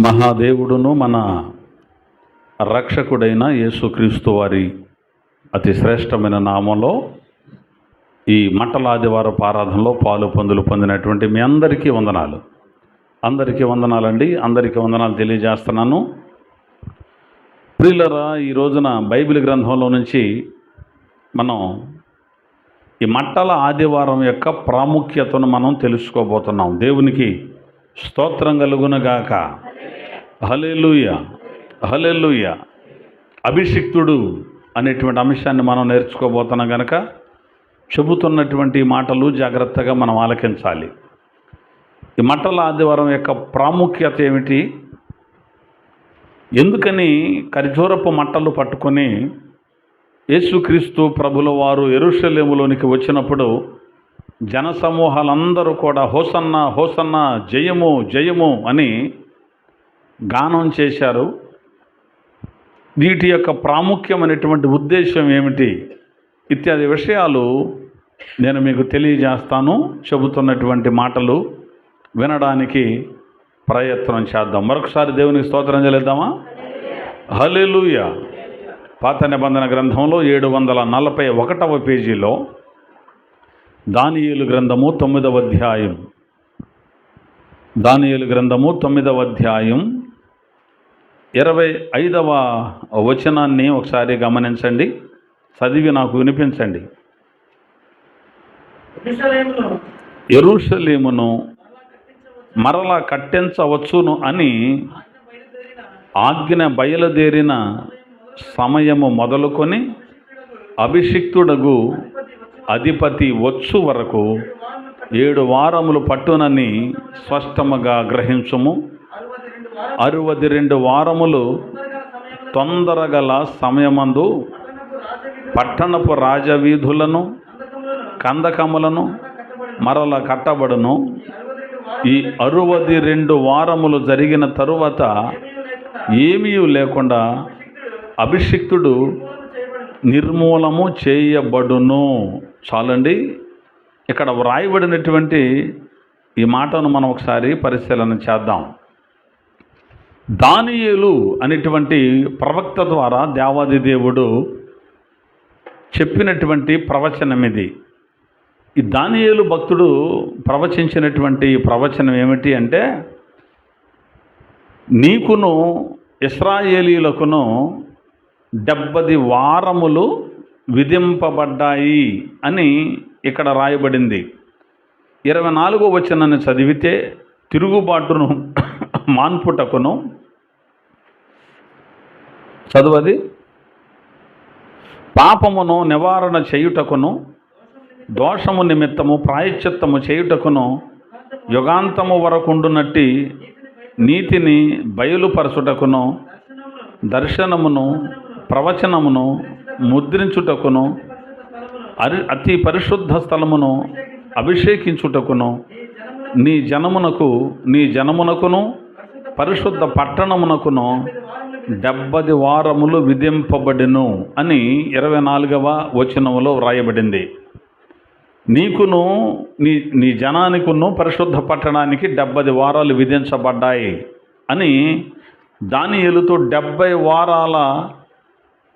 మహాదేవుడును మన రక్షకుడైన యేసుక్రీస్తు వారి అతి శ్రేష్టమైన నామంలో ఈ మంటల ఆదివారపు ఆరాధనలో పాలు పొందినటువంటి మీ అందరికీ వందనాలు. అందరికీ వందనాలండి. అందరికీ వందనాలు తెలియజేస్తున్నాను. ప్రియులరా, ఈ రోజున బైబిల్ గ్రంథంలో నుంచి మనం ఈ మంటల ఆదివారం యొక్క ప్రాముఖ్యతను మనం తెలుసుకోబోతున్నాం. దేవునికి స్తోత్రం కలుగునగాక. హల్లెలూయా, హల్లెలూయా. అభిషిక్తుడు అనేటువంటి అంశాన్ని మనం నేర్చుకోబోతున్నాం కనుక చెబుతున్నటువంటి మాటలు జాగ్రత్తగా మనం ఆలకించాలి. ఈ మంటల ఆదివారం యొక్క ప్రాముఖ్యత ఏమిటి? ఎందుకని ఖర్జూరపు మంటలు పట్టుకొని యేసుక్రీస్తు ప్రభుల వారు యెరూషలేములోనికి వచ్చినప్పుడు జనసమూహాలందరూ కూడా హోసన్నా హోసన్నా, జయము జయము అని గానం చేశారు. వీటి యొక్క ప్రాముఖ్యమైనటువంటి ఉద్దేశం ఏమిటి ఇత్యాది విషయాలు నేను మీకు తెలియజేస్తాను. చెబుతున్నటువంటి మాటలు వినడానికి ప్రయత్నం చేద్దాం. మరొకసారి దేవునికి స్తోత్రం చెల్లిద్దామా? హల్లెలూయా. పాత నిబంధన గ్రంథంలో 741వ పేజీలో దానియేలు గ్రంథము 9వ అధ్యాయం, దానియేలు గ్రంథము 9వ అధ్యాయం 25వ వచనాన్ని ఒకసారి గమనించండి, చదివి నాకు వినిపించండి. యెరూషలేమును మరలా కట్టించవచ్చును అని ఆజ్ఞ బయలుదేరిన సమయము మొదలుకొని అభిషిక్తుడగు అధిపతి వచ్చు వరకు 7 వారములు పట్టునని స్పష్టముగా గ్రహించుము. 62 వారములు తొందరగల సమయమందు పట్టణపు రాజవీధులను కందకములను మరల కట్టబడును. ఈ 62 వారములు జరిగిన తరువాత ఏమీ లేకుండా అభిషిక్తుడు నిర్మూలము చేయబడును. చాలండి. ఇక్కడ వ్రాయబడినటువంటి ఈ మాటను మనం ఒకసారి పరిశీలన చేద్దాం. దానియేలు అనేటువంటి ప్రవక్త ద్వారా దేవాది దేవుడు చెప్పినటువంటి ప్రవచనం ఇది. ఈ దానియేలు భక్తుడు ప్రవచించినటువంటి ప్రవచనం ఏమిటి అంటే, నీకును ఇశ్రాయేలీయులకును 70 వారములు విధింపబడ్డాయి అని ఇక్కడ రాయబడింది. 24వ వచనాన్ని చదివితే, తిరుగుబాటును మాన్పుటకును, చదువది, పాపమును నివారణ చేయుటకును, దోషము నిమిత్తము ప్రాయశ్చిత్తము చేయుటకును, యుగాంతము వరకుండునట్టి నీతిని బయలుపరచుటకును, దర్శనమును ప్రవచనమును ముద్రించుటకును, అతి పరిశుద్ధ స్థలమును అభిషేకించుటకును, నీ జనమునకును పరిశుద్ధ పట్టణమునకును 70 వారములు విధింపబడిను అని 24వ వచనములో వ్రాయబడింది. నీకును నీ జనానికును పరిశుద్ధ పట్టణానికి 70 వారాలు విధించబడ్డాయి అని దానియేలుతో 70 వారాల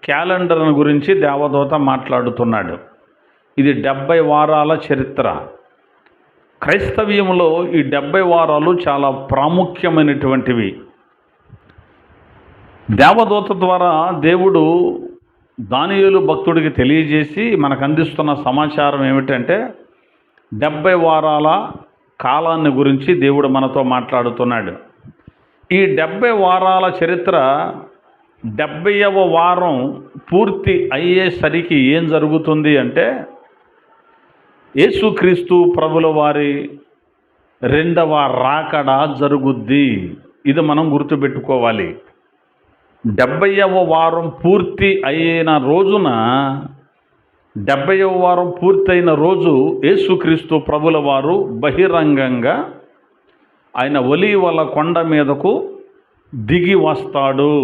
క్యాలెండర్ను గురించి దేవదూత మాట్లాడుతున్నాడు. ఇది 70 వారాల చరిత్ర. క్రైస్తవ్యంలో ఈ 70 వారాలు చాలా ప్రాముఖ్యమైనటువంటివి. దేవదూత ద్వారా దేవుడు దానియేలు భక్తుడికి తెలియజేసి మనకు అందిస్తున్న సమాచారం ఏమిటంటే, 70 వారాల కాలాన్ని గురించి దేవుడు మనతో మాట్లాడుతున్నాడు. ఈ 70 వారాల చరిత్ర 70వ వారం పూర్తి అయ్యేసరికి ఏం జరుగుతుంది అంటే, యేసుక్రీస్తు ప్రభుల వారి 2వ రాకడ జరుగుద్ది. ఇది మనం గుర్తుపెట్టుకోవాలి. 70వ వారం పూర్తి అయిన రోజున, 70వ వారం పూర్తయిన రోజు యేసుక్రీస్తు ప్రభుల వారు బహిరంగంగా ఆయన ఒలీవల కొండ మీదకు దిగి వస్తాడు.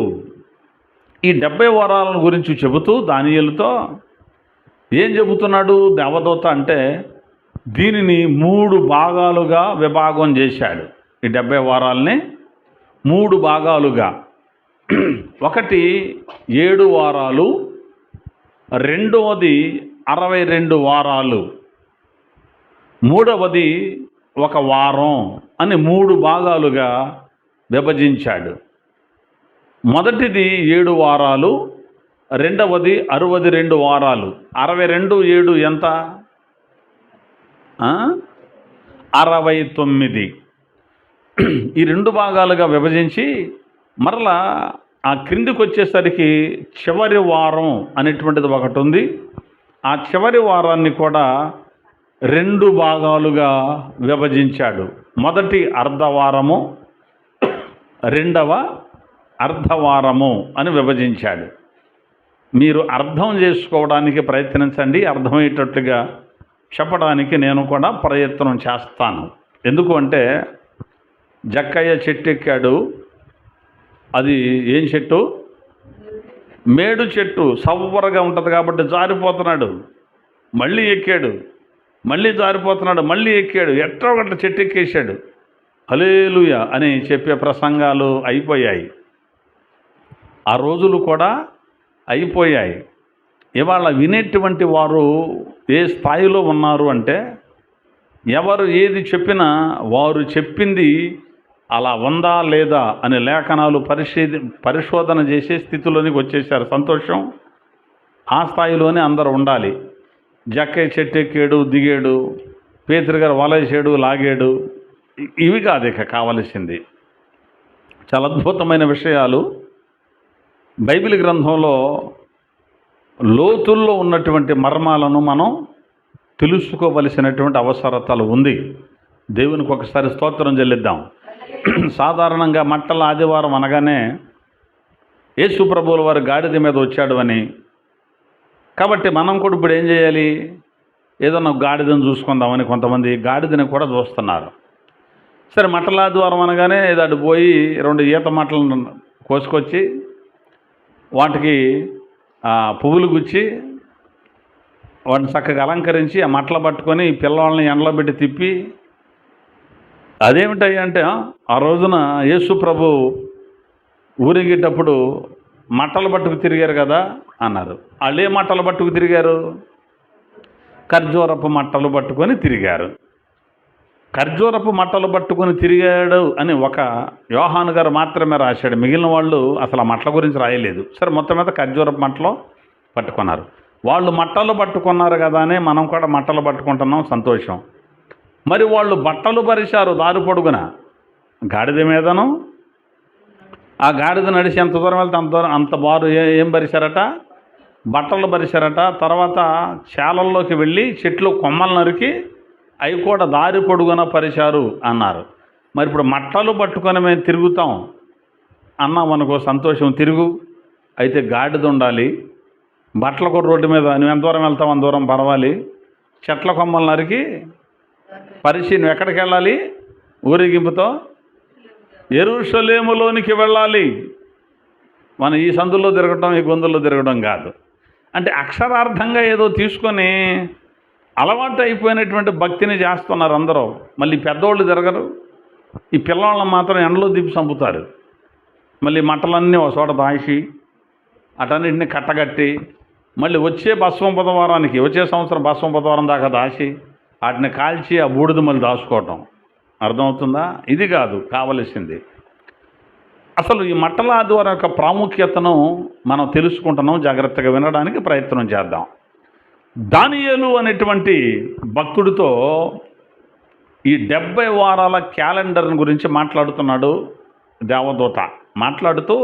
ఈ 70 వారాల గురించి చెబుతూ దానియేలుతో ఏం చెబుతున్నాడు దేవదూత అంటే, దీనిని 3 భాగాలుగా విభాగం చేశాడు. ఈ 70 వారాలని 3 భాగాలుగా, ఒకటి 7 వారాలు, రెండవది 62 వారాలు, మూడవది 1 వారం అని 3 భాగాలుగా విభజించాడు. మొదటిది 7 వారాలు, రెండవది 62 వారాలు. 62 7 ఎంత? 69. ఈ 2 భాగాలుగా విభజించి మరలా ఆ క్రిందికి వచ్చేసరికి చివరి వారం అనేటువంటిది ఒకటి ఉంది. ఆ చివరి వారాన్ని కూడా 2 భాగాలుగా విభజించాడు. మొదటి అర్ధవారము, రెండవ అర్ధవారము అని విభజించాడు. మీరు అర్థం చేసుకోవడానికి ప్రయత్నించండి. అర్థమయ్యేటట్లుగా చెప్పడానికి నేను కూడా ప్రయత్నం చేస్తాను. ఎందుకు అంటే జక్కయ్య చెట్టు ఎక్కాడు. అది ఏం చెట్టు? మేడు చెట్టు. సవ్వరగా ఉంటుంది కాబట్టి జారిపోతున్నాడు. మళ్ళీ ఎక్కాడు, మళ్ళీ జారిపోతున్నాడు, మళ్ళీ ఎక్కాడు. ఎట్లా ఒకటి చెట్టు ఎక్కేశాడు. హల్లెలూయా అని చెప్పే ప్రసంగాలు అయిపోయాయి. ఆ రోజులు కూడా అయిపోయాయి. ఇవాళ వినేటువంటి వారు ఏ స్థాయిలో ఉన్నారు అంటే, ఎవరు ఏది చెప్పినా వారు చెప్పింది అలా ఉందా లేదా అనే లేఖనాలు పరిశోధన చేసే స్థితిలోనికి వచ్చేసారు. సంతోషం. ఆ స్థాయిలోనే అందరూ ఉండాలి. జక్కయ్య చెట్టు ఎక్కాడు, దిగాడు, పేతురు గారు వలేసాడు, లాగాడు, ఇవి కాదు ఇక కావలసింది. చాలా అద్భుతమైన విషయాలు బైబిల్ గ్రంథంలో లోతుల్లో ఉన్నటువంటి మర్మాలను మనం తెలుసుకోవలసినటువంటి అవసరతలు ఉంది. దేవునికి ఒకసారి స్తోత్రం చెల్లిద్దాం. సాధారణంగా మట్టల ఆదివారం అనగానే యేసు ప్రభువుల వారు గాడిద మీద వచ్చాడు అని, కాబట్టి మనం కూడా ఇప్పుడు ఏం చేయాలి? ఏదన్నా గాడిదను చూసుకుందామని కొంతమంది గాడిదని కూడా చూస్తున్నారు. సరే, మట్టల ఆదివారం అనగానే ఏదో అటు పోయి 2 ఈత మట్టలను కోసుకొచ్చి వాటికి పువ్వులు గుచ్చి వాటిని చక్కగా అలంకరించి ఆ మట్టలు పట్టుకొని పిల్లవాళ్ళని ఎండలో పెట్టి తిప్పి, అదేమిటయ్యా అంటే ఆ రోజున యేసు ప్రభు ఊరేగేటప్పుడు మట్టలు పట్టుకు తిరిగారు కదా అన్నారు. వాళ్ళు ఏ మట్టలు పట్టుకు తిరిగారు? ఖర్జూరపు మట్టలు పట్టుకొని తిరిగారు. ఖర్జూరపు మట్టలు పట్టుకొని తిరిగాడు అని ఒక యోహాను గారు మాత్రమే రాశాడు. మిగిలిన వాళ్ళు అసలు ఆ మట్టల గురించి రాయలేదు. సరే, మొత్తం మీద ఖర్జూరపు మట్టలు పట్టుకున్నారు. వాళ్ళు మట్టలు పట్టుకున్నారు కదా అని మనం కూడా మట్టలు పట్టుకుంటున్నాం. సంతోషం. మరి వాళ్ళు బట్టలు పరిచారు దారి పొడుగున గాడిద మీదను. ఆ గాడిద నడిచి ఎంత దూరం వెళ్తే అంత బారు ఏం పరిచారట? బట్టలు పరిచారట. తర్వాత చేలల్లోకి వెళ్ళి చెట్లు కొమ్మలు నరికి అవి కూడా దారి పొడుగున పరిచారు అన్నారు. మరి ఇప్పుడు మట్టలు పట్టుకొని మేము తిరుగుతాం అన్నాం అనుకో, సంతోషం, తిరుగు. అయితే గాడిద ఉండాలి. బట్టలు కూడా రోడ్డు మీద నువ్వు ఎంత దూరం వెళ్తావు అంత దూరం పర్వాలి. చెట్ల కొమ్మలు నరికి పరిచి నువ్వు ఎక్కడికి వెళ్ళాలి? ఊరేగింపుతో యెరూషలేములోనికి వెళ్ళాలి. మనం ఈ సందుల్లో తిరగటం, ఈ గొంతుల్లో తిరగడం కాదు. అంటే అక్షరార్థంగా ఏదో తీసుకొని అలవాటు అయిపోయినటువంటి భక్తిని చేస్తున్నారు అందరూ. మళ్ళీ పెద్దోళ్ళు తిరగరు. ఈ పిల్లవాళ్ళని మాత్రం ఎండలో దిప్పి చంపుతారు. మళ్ళీ మట్టలన్నీ ఒక చోట దాచి అటన్నింటినీ కట్టగట్టి మళ్ళీ వచ్చే బుధవారానికి, వచ్చే సంవత్సరం బుధవారం దాకా దాచి వాటిని కాల్చి ఆ బూడిద మళ్ళీ దాచుకోవటం. అర్థమవుతుందా? ఇది కాదు కావలసింది. అసలు ఈ మట్టల ఆదివారం యొక్క ప్రాముఖ్యతను మనం తెలుసుకుంటున్నాం. జాగ్రత్తగా వినడానికి ప్రయత్నం చేద్దాం. దానియేలు అనేటువంటి భక్తుడితో ఈ 70 వారాల క్యాలెండర్ గురించి మాట్లాడుతున్నాడు దేవదూత. మాట్లాడుతూ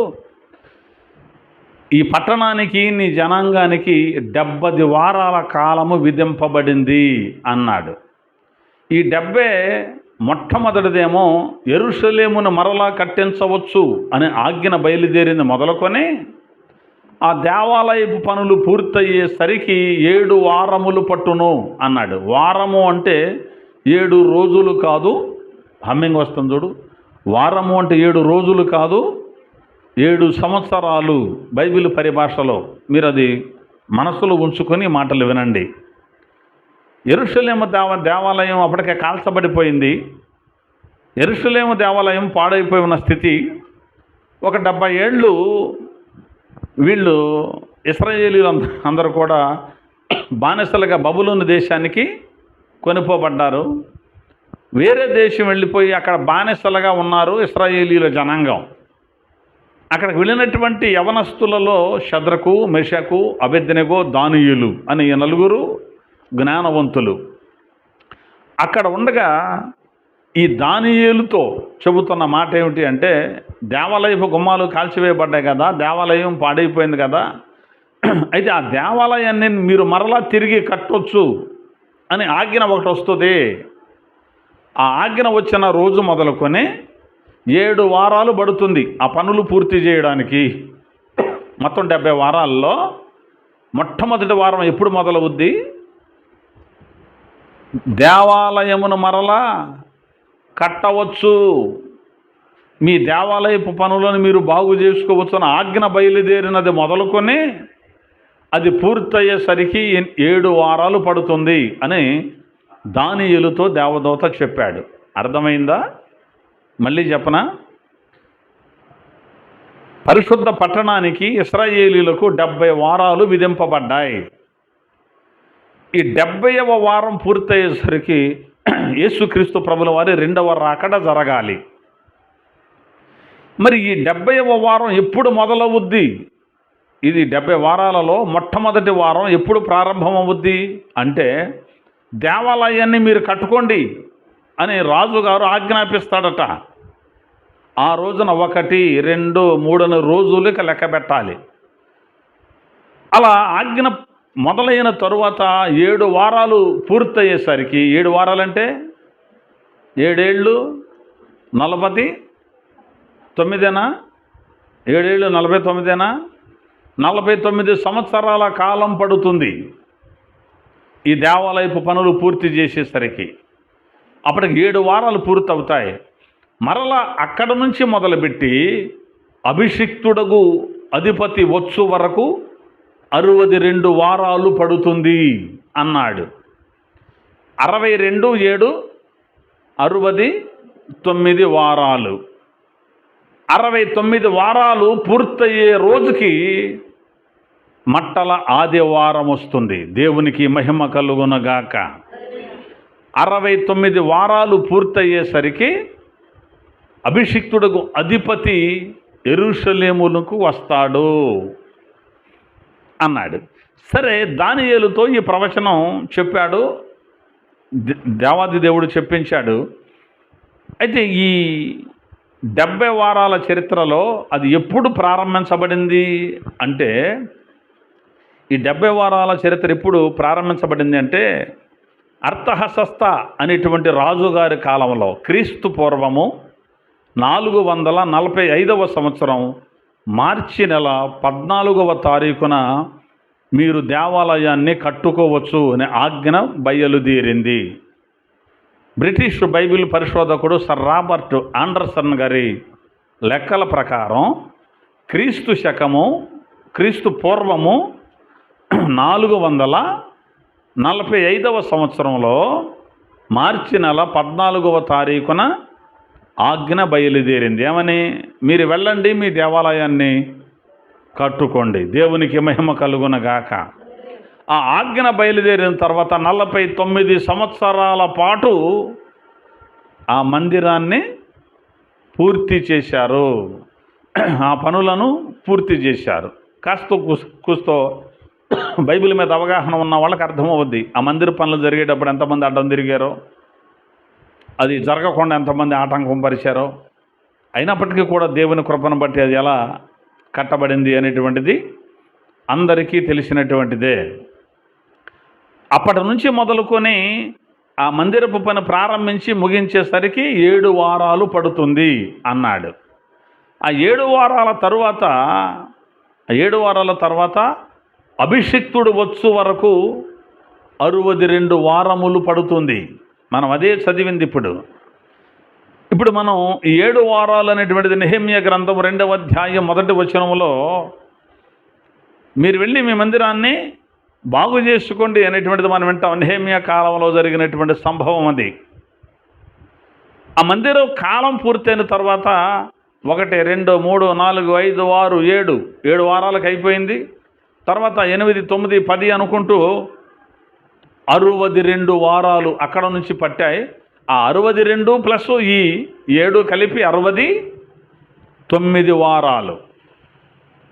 ఈ పట్టణానికి, నీ జనాంగానికి 70 వారాల కాలము విధింపబడింది అన్నాడు. ఈ 70 మొట్టమొదటిదేమో యెరూషలేమును మరలా కట్టించవచ్చు అనే ఆజ్ఞ బయలుదేరింది మొదలుకొని ఆ దేవాలయపు పనులు పూర్తయ్యేసరికి 7 వారములు పట్టును అన్నాడు. వారము అంటే 7 రోజులు కాదు. హమ్మింగ్ వస్తుంది చూడు. వారము అంటే 7 రోజులు కాదు, 7 సంవత్సరాలు బైబిల్ పరిభాషలో. మీరు అది మనసులో ఉంచుకొని మాటలు వినండి. యెరూషలేము దేవాలయం అప్పటికే కాల్చబడిపోయింది. యెరూషలేము దేవాలయం పాడైపోయి ఉన్న స్థితి. ఒక 70 ఏళ్ళు వీళ్ళు ఇశ్రాయేలీలు అందరూ కూడా బానిసలుగా బబులోను దేశానికి కొనిపోబడ్డారు. వేరే దేశం వెళ్ళిపోయి అక్కడ బానిసలుగా ఉన్నారు ఇశ్రాయేలీల జనాంగం. అక్కడికి వెళ్ళినటువంటి యవనస్తులలో షద్రకు, మెషకు, అబేద్నెగో, దానియేలు అనే 4 జ్ఞానవంతులు అక్కడ ఉండగా ఈ దానియేలుతో చెబుతున్న మాట ఏమిటి అంటే, దేవాలయపు గుమ్మాలు కాల్చివేయబడ్డాయి కదా, దేవాలయం పాడైపోయింది కదా, అయితే ఆ దేవాలయాన్ని మీరు మరలా తిరిగి కట్టొచ్చు అని ఆజ్ఞ ఒకటి వస్తుంది. ఆ ఆజ్ఞ వచ్చిన రోజు మొదలుకొని 7 వారాలు పడుతుంది ఆ పనులు పూర్తి చేయడానికి. మొత్తం 70 వారాల్లో మొట్టమొదటి వారం ఎప్పుడు మొదలవుద్ది? దేవాలయమును మరలా కట్టవచ్చు, మీ దేవాలయపు పనులను మీరు బాగు చేసుకోవచ్చు అని ఆజ్ఞ బయలుదేరినది మొదలుకొని అది పూర్తయ్యేసరికి 7 వారాలు పడుతుంది అని దానియేలుతో దేవదూత చెప్పాడు. అర్థమైందా? మళ్ళీ చెప్పనా? పరిశుద్ధ పట్టణానికి ఇశ్రాయేలీలకు 70 వారాలు విధింపబడ్డాయి. ఈ 70వ వారం పూర్తయ్యేసరికి యేసుక్రీస్తు ప్రభుల వారి 2వ రాకడ జరగాలి. మరి ఈ 70వ వారం ఎప్పుడు మొదలవుద్ది? ఇది 70 వారాలలో మొట్టమొదటి వారం ఎప్పుడు ప్రారంభమవుద్ది అంటే, దేవాలయాన్ని మీరు కట్టుకోండి అని రాజుగారు ఆజ్ఞాపిస్తాడట. ఆ రోజున 1, 2, 3 రోజులకి లెక్క పెట్టాలి. అలా ఆజ్ఞ మొదలైన తరువాత 7 వారాలు పూర్తయ్యేసరికి, 7 వారాలంటే 7 ఏళ్ళు 49, 7 ఏళ్ళు 49, 49 సంవత్సరాల కాలం పడుతుంది ఈ దేవాలయపు పనులు పూర్తి చేసేసరికి. అప్పటికి 7 వారాలు పూర్తవుతాయి. మరలా అక్కడ నుంచి మొదలుపెట్టి అభిషిక్తుడగు అధిపతి వచ్చు వరకు 62 వారాలు పడుతుంది అన్నాడు. 62, 7 69 వారాలు. 69 వారాలు పూర్తయ్యే రోజుకి మట్టల ఆదివారం వస్తుంది. దేవునికి మహిమ కలుగునగాక. 69 వారాలు పూర్తయ్యేసరికి అభిషిక్తుడకు అధిపతి యెరూషలేమునకు వస్తాడు అన్నాడు. సరే, దానియేలుతో ఈ ప్రవచనం చెప్పాడు, దేవాది దేవుడు చెప్పించాడు. అయితే ఈ 70 వారాల చరిత్రలో అది ఎప్పుడు ప్రారంభించబడింది అంటే, ఈ 70 వారాల చరిత్ర ఎప్పుడు ప్రారంభించబడింది అంటే, అర్తహషస్త అనేటువంటి రాజుగారి కాలంలో క్రీస్తు పూర్వము 445వ సంవత్సరం మార్చి నెల 14వ తారీఖున మీరు దేవాలయాన్ని కట్టుకోవచ్చు అనే ఆజ్ఞ బయలుదేరింది. బ్రిటిష్ బైబిల్ పరిశోధకుడు సర్ రాబర్ట్ ఆండర్సన్ గారి లెక్కల ప్రకారం క్రీస్తు పూర్వము 445వ సంవత్సరంలో మార్చి నెల 14వ తారీఖున ఆజ్ఞ బయలుదేరింది. ఏమని? మీరు వెళ్ళండి, మీ దేవాలయాన్ని కట్టుకోండి, దేవునికి మహిమ కలుగునగాక. ఆ ఆజ్ఞ బయలుదేరిన తర్వాత 49 సంవత్సరాల పాటు ఆ మందిరాన్ని పూర్తి చేశారు, ఆ పనులను పూర్తి చేశారు. కాస్త కూస్తో బైబిల్ మీద అవగాహన ఉన్న వాళ్ళకి అర్థమవుద్ది. ఆ మందిర పనులు జరిగేటప్పుడు ఎంతమంది అడ్డం తిరిగారో, అది జరగకుండా ఎంతమంది ఆటంకం పరిచారో, అయినప్పటికీ కూడా దేవుని కృపను బట్టి అది ఎలా కట్టబడింది అనేటువంటిది అందరికీ తెలిసినటువంటిదే. అప్పటి నుంచి మొదలుకొని ఆ మందిరపు పని ప్రారంభించి ముగించేసరికి 7 వారాలు పడుతుంది అన్నాడు. ఆ 7 వారాల తరువాత అభిషిక్తుడు వచ్చు వరకు 62 వారములు పడుతుంది. మనం అదే చదివింది. ఇప్పుడు మనం ఈ 7 వారాలు అనేటువంటిది నెహెమ్యా గ్రంథం 2వ అధ్యాయం 1వ వచనంలో మీరు వెళ్ళి మీ మందిరాన్ని బాగు చేసుకోండి అనేటువంటిది మనం వింటాం. నెహెమ్యా కాలంలో జరిగినటువంటి సంభవం అది. ఆ మందిరం కాలం పూర్తయిన తర్వాత 1 2 3 4 5 6 7 వారాలకు అయిపోయింది. తర్వాత 8 9 10 అనుకుంటూ 62 వారాలు అక్కడ నుంచి పట్టాయి. ఆ 62 ప్లస్ ఈ 7 కలిపి 69 వారాలు.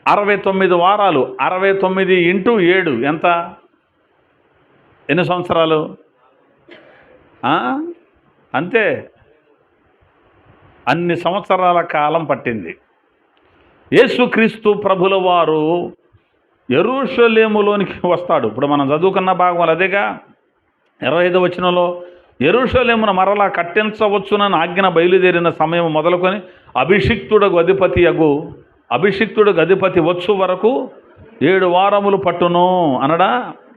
69 వారాలు, 69 ఇంటూ 7 ఎంత? ఎన్ని సంవత్సరాలు? అంతే, అన్ని సంవత్సరాల కాలం పట్టింది. యేసుక్రీస్తు ప్రభుల వారు యెరూషలేములోనికి వస్తాడు. ఇప్పుడు మనం చదువుకున్న భాగం అదేగా. 25వ వచనంలో యెరూషలేమును మరలా కట్టించవచ్చునని ఆజ్ఞ బయలుదేరిన సమయం మొదలుకొని అభిషిక్తుడు అధిపతి వచ్చు వరకు 7 వారములు పట్టును అనడా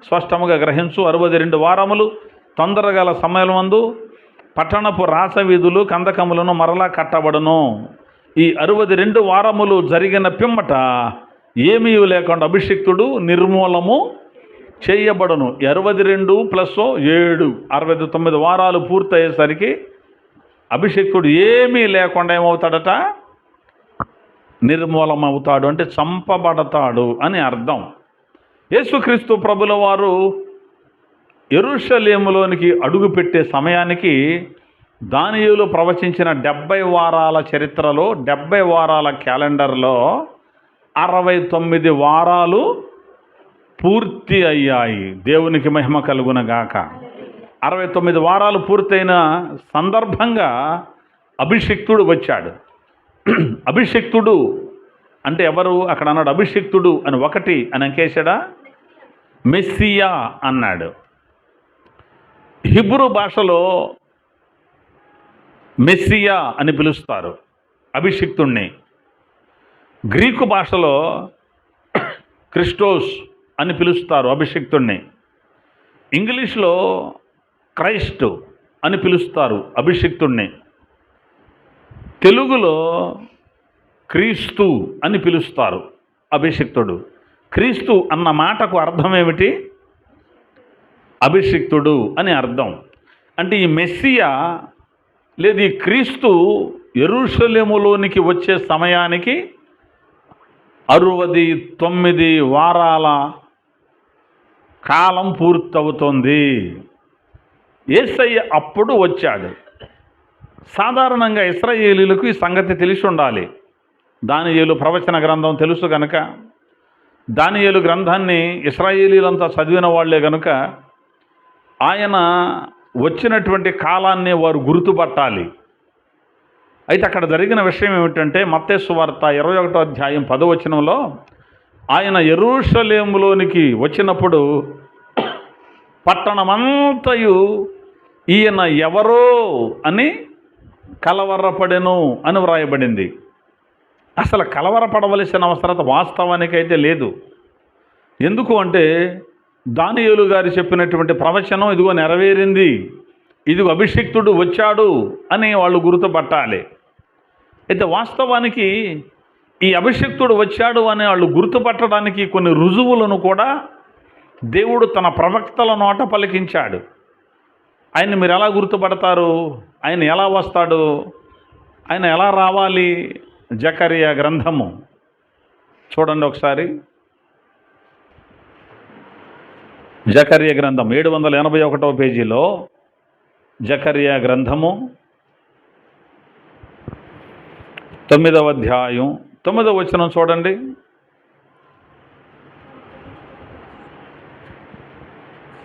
స్పష్టముగా గ్రహించు. 62 వారములు తొందరగల సమయమందు పట్టణపు రాసవీధులు కందకములను మరలా కట్టబడును. ఈ 62 వారములు జరిగిన పిమ్మట ఏమీ లేకుండా అభిషిక్తుడు నిర్మూలము చేయబడును. 62 ప్లస్ 7 69 వారాలు పూర్తయ్యేసరికి అభిషిక్తుడు ఏమీ లేకుండా ఏమవుతాడట? నిర్మూలమవుతాడు, అంటే చంపబడతాడు అని అర్థం. యేసుక్రీస్తు ప్రభుల వారు యెరూషలేములోనికి అడుగుపెట్టే సమయానికి దానియేలు ప్రవచించిన 70 వారాల చరిత్రలో 70 వారాల క్యాలెండర్లో 69 వారాలు పూర్తి అయ్యాయి. దేవునికి మహిమ కలుగునగాక. 69 వారాలు పూర్తయిన సందర్భంగా అభిషిక్తుడు వచ్చాడు. అభిషిక్తుడు అంటే ఎవరు? అక్కడ అన్నాడు అభిషిక్తుడు అని 1 అని అంకేశాడా? మెస్సియా అన్నాడు. హిబ్రూ భాషలో మెస్సియా అని పిలుస్తారు అభిషిక్తుణ్ణి. గ్రీకు భాషలో క్రిస్టోస్ అని పిలుస్తారు అభిషిక్తుణ్ణి. ఇంగ్లీష్లో క్రైస్ట్ అని పిలుస్తారు అభిషిక్తుణ్ణి. తెలుగులో క్రీస్తు అని పిలుస్తారు అభిషిక్తుడు. క్రీస్తు అన్న మాటకు అర్థం ఏమిటి? అభిషిక్తుడు అని అర్థం. అంటే ఈ మెస్సియా లేదు ఈ క్రీస్తు యెరూషలేములోనికి వచ్చే సమయానికి 69 వారాల కాలం పూర్తవుతుంది. యేసయ్య అప్పుడు వచ్చాడు. సాధారణంగా ఇశ్రాయేలీయులకు ఈ సంగతి తెలిసి ఉండాలి. దానియేలు ప్రవచన గ్రంథం తెలుసు కనుక, దానియేలు గ్రంథాన్ని ఇశ్రాయేలీయులంతా చదివిన వాళ్లే కనుక ఆయన వచ్చినటువంటి కాలాన్ని వారు గుర్తుపట్టాలి. అయితే అక్కడ జరిగిన విషయం ఏమిటంటే మత్తయి సువార్త 21వ అధ్యాయం 10వ వచనంలో ఆయన యెరూషలేములోనికి వచ్చినప్పుడు పట్టణమంతయు ఈయన ఎవరో అని కలవరపడెను అని వ్రాయబడింది. అసలు కలవరపడవలసిన అవసరత వాస్తవానికైతే లేదు. ఎందుకు అంటే దానియేలు గారు చెప్పినటువంటి ప్రవచనం ఇదిగో నెరవేరింది, ఇదిగో అభిషిక్తుడు వచ్చాడు అని వాళ్ళు గుర్తుపట్టాలి. అయితే వాస్తవానికి ఈ అభిషిక్తుడు వచ్చాడు అని వాళ్ళు గుర్తుపట్టడానికి కొన్ని రుజువులను కూడా దేవుడు తన ప్రవక్తల నోట పలికించాడు. ఆయన్ని మీరు ఎలా గుర్తుపడతారు? ఆయన ఎలా వస్తాడు? ఆయన ఎలా రావాలి? జకరియా గ్రంథము చూడండి ఒకసారి. జకరియా గ్రంథం 781వ పేజీలో జకరియా గ్రంథము 9వ అధ్యాయం 9వ వచనం చూడండి.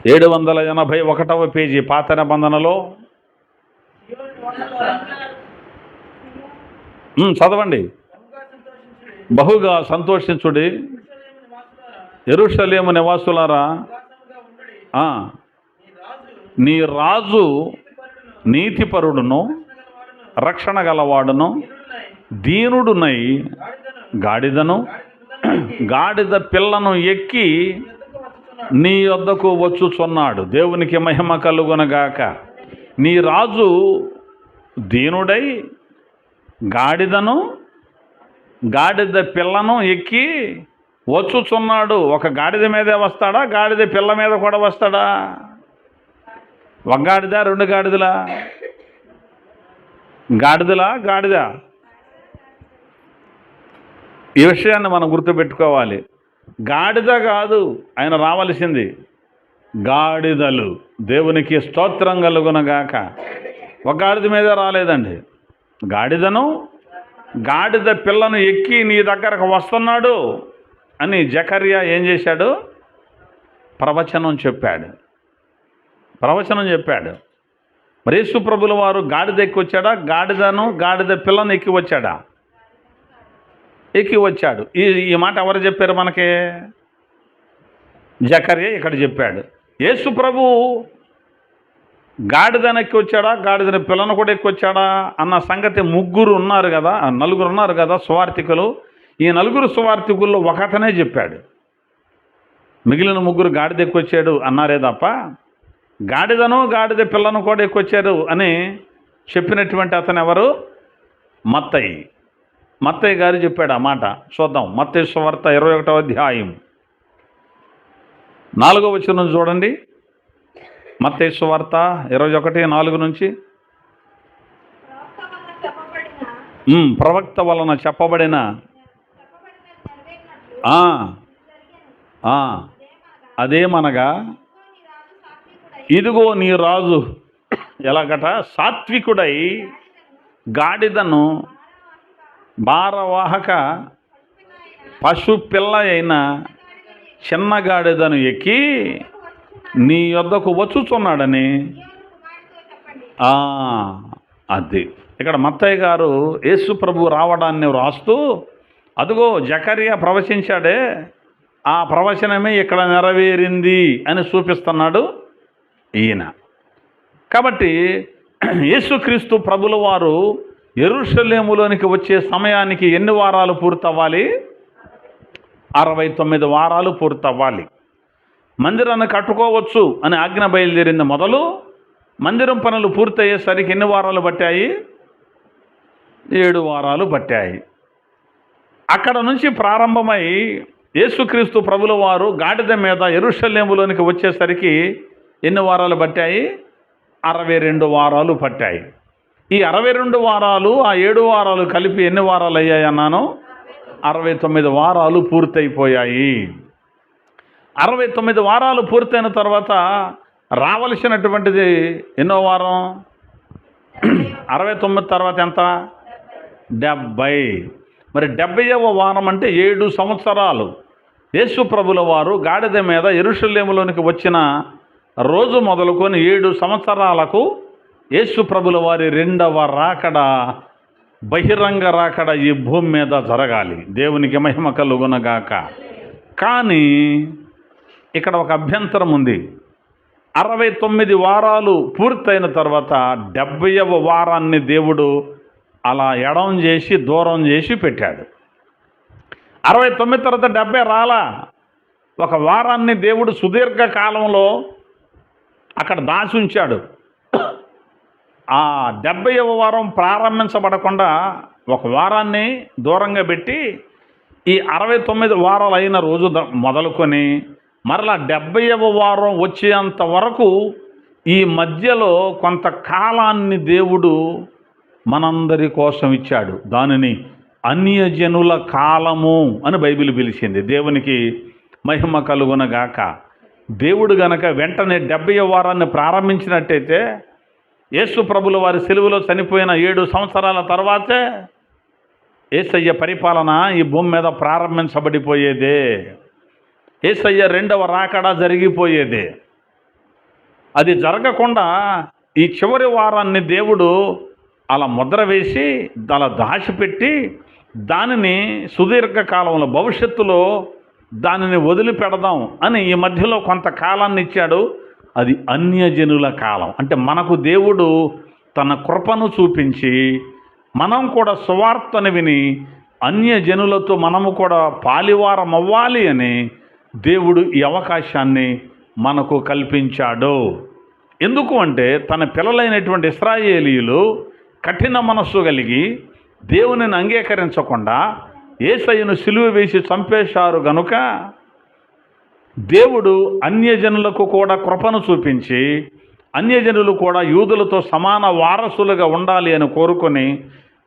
ఏడు 781వ పేజీ పాత నిబంధనలో చదవండి. బహుగా సంతోషించుడి యెరూషలేము నివాసులారా, నీ రాజు నీతిపరుడును రక్షణ గలవాడును దీనుడునై గాడిద పిల్లను ఎక్కి నీ యొద్దకు వచ్చుచున్నాడు. దేవునికి మహిమ కలుగునగాక. నీ రాజు దీనుడై గాడిద పిల్లను ఎక్కి వచ్చుచున్నాడు. ఒక గాడిద మీదే వస్తాడా? గాడిద పిల్ల మీద కూడా వస్తాడా? ఒక గాడిద, 2 గాడిదలా? గాడిద ఈ విషయాన్ని మనం గుర్తుపెట్టుకోవాలి. గాడిద కాదు ఆయన రావలసింది, గాడిదలు. దేవునికి స్తోత్రం కలుగునగాక. ఒక గాడిద మీద రాలేదండి, గాడిద పిల్లను ఎక్కి నీ దగ్గరకు వస్తున్నాడు అని జకర్యా ఏం చేశాడు? ప్రవచనం చెప్పాడు. మరి యేసు ప్రభుల వారు గాడిద ఎక్కి వచ్చాడా? గాడిద పిల్లను ఎక్కి వచ్చాడా? ఎక్కి వచ్చాడు. ఈ మాట ఎవరు చెప్పారు మనకి? జకర్యా ఇక్కడ చెప్పాడు. యేసు ప్రభు గాడిదను ఎక్కి వచ్చాడా, గాడిదని పిల్లను కూడా ఎక్కి వచ్చాడా అన్న సంగతి నలుగురు ఉన్నారు కదా సువార్థికులు. ఈ నలుగురు సువార్థికుల్లో ఒకతనే చెప్పాడు. మిగిలిన ముగ్గురు గాడిద ఎక్కి వచ్చాడు అన్నారే తప్ప గాడిద పిల్లను కూడా ఎక్కి వచ్చారు అని చెప్పినటువంటి అతను ఎవరు? మత్తయి గారు చెప్పాడు ఆ మాట. చూద్దాం. మత్తయి సువార్త 21వ అధ్యాయం 4వ వచనం చూడండి. మత్తయి సువార్త 21:4 నుంచి. ప్రవక్త వలన చెప్పబడిన అదేమనగా, ఇదిగో నీ రాజు ఎలాగట సాత్వికుడై గాడిదను భారవాహక పశు పిల్ల అయిన చిన్న గాడిదను ఎక్కి నీ యొద్దకు వచ్చుచున్నాడని. అది ఇక్కడ మత్తయి గారు యేసు ప్రభు రావడాన్ని వ్రాస్తూ, అదిగో జకర్యా ప్రవచించాడే, ఆ ప్రవచనమే ఇక్కడ నెరవేరింది అని చూపిస్తున్నాడు ఈయన. కాబట్టి యేసుక్రీస్తు ప్రభుల వారు యెరూషలేములోనికి వచ్చే సమయానికి ఎన్ని వారాలు పూర్తవ్వాలి? 69 వారాలు పూర్తవ్వాలి. మందిరాన్ని కట్టుకోవచ్చు అని ఆజ్ఞ బయలుదేరింది మొదలు. మందిరం పనులు పూర్తయ్యేసరికి ఎన్ని వారాలు పట్టాయి? 7 వారాలు పట్టాయి. అక్కడ నుంచి ప్రారంభమై యేసుక్రీస్తు ప్రభుల వారు గాడిద మీద యెరూషలేములోనికి వచ్చేసరికి ఎన్ని వారాలు పట్టాయి? 62 వారాలు పట్టాయి. ఈ 62 వారాలు ఆ 7 వారాలు కలిపి ఎన్ని వారాలు అయ్యాయి అన్నాను? 69 వారాలు పూర్తయిపోయాయి. 69 వారాలు పూర్తయిన తర్వాత రావలసినటువంటిది ఎన్నో వారం? 69 తర్వాత ఎంత? 70. మరి 70వ వారం అంటే 7 సంవత్సరాలు. యేసు ప్రభుల వారు గాడిద మీద యెరూషలేములోనికి వచ్చిన రోజు మొదలుకొని 7 సంవత్సరాలకు యేసు ప్రభుల వారి 2వ రాకడ, బహిరంగ రాకడ ఈ భూమి మీద జరగాలి. దేవునికి మహిమ కలుగునగాక. కానీ ఇక్కడ ఒక అభ్యంతరం ఉంది. 69 వారాలు పూర్తయిన తర్వాత 70వ వారాన్ని దేవుడు అలా దూరం చేసి పెట్టాడు. 69 తర్వాత 70 రాలా. ఒక వారాన్ని దేవుడు సుదీర్ఘ కాలంలో అక్కడ దాచి ఉంచాడు. ఆ 70వ వారం ప్రారంభించబడకుండా ఒక వారాన్ని దూరంగా పెట్టి ఈ 69 వారాలు అయిన రోజు మొదలుకొని మరలా 70వ వారం వచ్చేంత వరకు ఈ మధ్యలో కొంతకాలాన్ని దేవుడు మనందరి కోసం ఇచ్చాడు. దానిని అన్యజనుల కాలము అని బైబిల్ పిలిచింది. దేవునికి మహిమ కలుగునగాక. దేవుడు గనక వెంటనే 70వ వారాన్ని ప్రారంభించినట్టయితే యేసు ప్రభుల వారి సిలువలో చనిపోయిన 7 సంవత్సరాల తర్వాతే యేసయ్య పరిపాలన ఈ భూమి మీద ప్రారంభించబడిపోయేదే. యేసయ్య 2వ రాకడ జరిగిపోయేదే. అది జరగకుండా ఈ చివరి వారాన్ని దేవుడు అలా ముద్ర వేసి అలా దాచిపెట్టి దానిని సుదీర్ఘకాలంలో భవిష్యత్తులో దానిని వదిలిపెడదాం అని ఈ మధ్యలో కొంతకాలాన్ని ఇచ్చాడు. అది అన్యజనుల కాలం. అంటే మనకు దేవుడు తన కృపను చూపించి మనం కూడా సువార్తను విని అన్యజనులతో మనము కూడా పాలివారం అవ్వాలి అని దేవుడు ఈ అవకాశాన్ని మనకు కల్పించాడు. ఎందుకు అంటే తన పిల్లలైనటువంటి ఇశ్రాయేలీయులు కఠిన మనస్సు కలిగి దేవునిని అంగీకరించకుండా యేసయ్యను సిలువ వేసి చంపేశారు గనుక దేవుడు అన్యజనులకు కూడా కృపను చూపించి అన్యజనులు కూడా యూదులతో సమాన వారసులుగా ఉండాలి అని కోరుకొని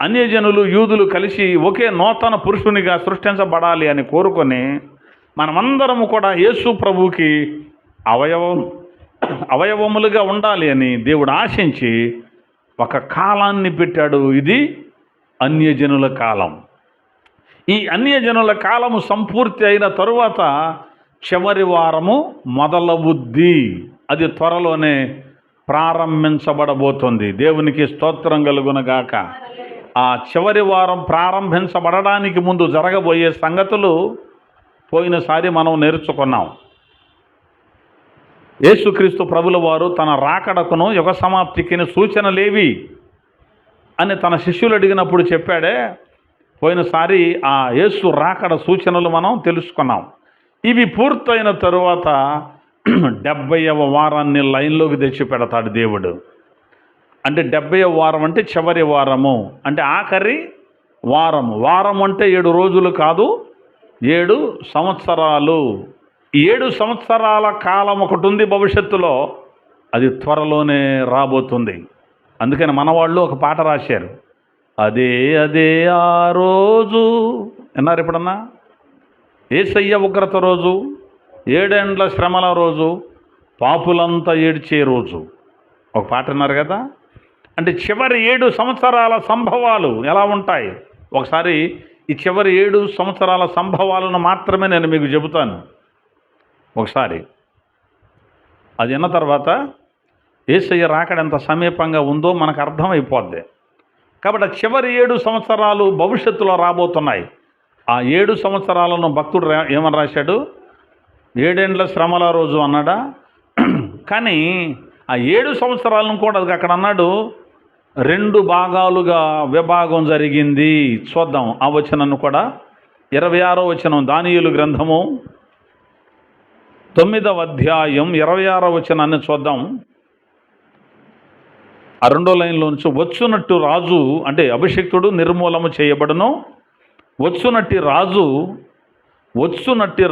అన్యజనులు యూదులు కలిసి ఒకే నూతన పురుషునిగా సృష్టించబడాలి అని కోరుకొని మనమందరము కూడా యేసు ప్రభువుకి అవయవములుగా ఉండాలి అని దేవుడు ఆశించి ఒక కాలాన్ని పెట్టాడు. ఇది అన్యజనుల కాలం. ఈ అన్యజనుల కాలము సంపూర్తి అయిన తరువాత చివరి వారము మొదలవుద్ది. అది త్వరలోనే ప్రారంభించబడబోతుంది. దేవునికి స్తోత్రం కలుగునగాక. ఆ చివరి వారం ప్రారంభించబడడానికి ముందు జరగబోయే సంగతులు పోయినసారి మనం నేర్చుకున్నాం. యేసుక్రీస్తు ప్రభుల వారు తన రాకడకును యుగ సమాప్తికి సూచనలేవి అని తన శిష్యులు అడిగినప్పుడు చెప్పాడే. పోయినసారి ఆ యేసు రాకడ సూచనలు మనం తెలుసుకున్నాం. ఇవి పూర్తయిన తరువాత 70వ వారాన్ని లైన్లోకి తెచ్చి పెడతాడు దేవుడు. అంటే 70వ వారం అంటే చివరి వారము, అంటే ఆఖరి వారము. వారం అంటే 7 రోజులు కాదు, 7 సంవత్సరాలు. 7 సంవత్సరాల కాలం ఒకటి ఉంది భవిష్యత్తులో, అది త్వరలోనే రాబోతుంది. అందుకని మన వాళ్ళు ఒక పాట రాశారు, అదే అదే ఆ రోజు. విన్నారు ఎప్పుడన్నా? యేసయ్య ఉగ్రత రోజు, 7 ఏండ్ల శ్రమల రోజు, పాపులంతా ఏడ్చే రోజు. ఒక పాట విన్నారు కదా. అంటే చివరి 7 సంవత్సరాల సంభవాలు ఎలా ఉంటాయి? ఒకసారి ఈ చివరి 7 సంవత్సరాల సంభవాలను మాత్రమే నేను మీకు చెబుతాను. ఒకసారి అది విన్న తర్వాత యేసయ్య రాకడ ఎంత సమీపంగా ఉందో మనకు అర్థమైపోద్ది. కాబట్టి ఆ చివరి 7 సంవత్సరాలు భవిష్యత్తులో రాబోతున్నాయి. ఆ 7 సంవత్సరాలను భక్తుడు ఏమని రాశాడు? 7 ఏండ్ల శ్రమల రోజు అన్నాడా? కానీ ఆ 7 సంవత్సరాలను కూడా అక్కడ అన్నాడు 2 భాగాలుగా విభాగం జరిగింది. చూద్దాం ఆ వచనాన్ని కూడా. 26వ వచనం, దానియేలు గ్రంథము 9వ అధ్యాయం 26వ వచనాన్ని చూద్దాం. ఆ 2వ లైన్లో నుంచి, వచ్చునట్టు రాజు అంటే అభిషిక్తుడు నిర్మూలము చేయబడును. వచ్చునట్టి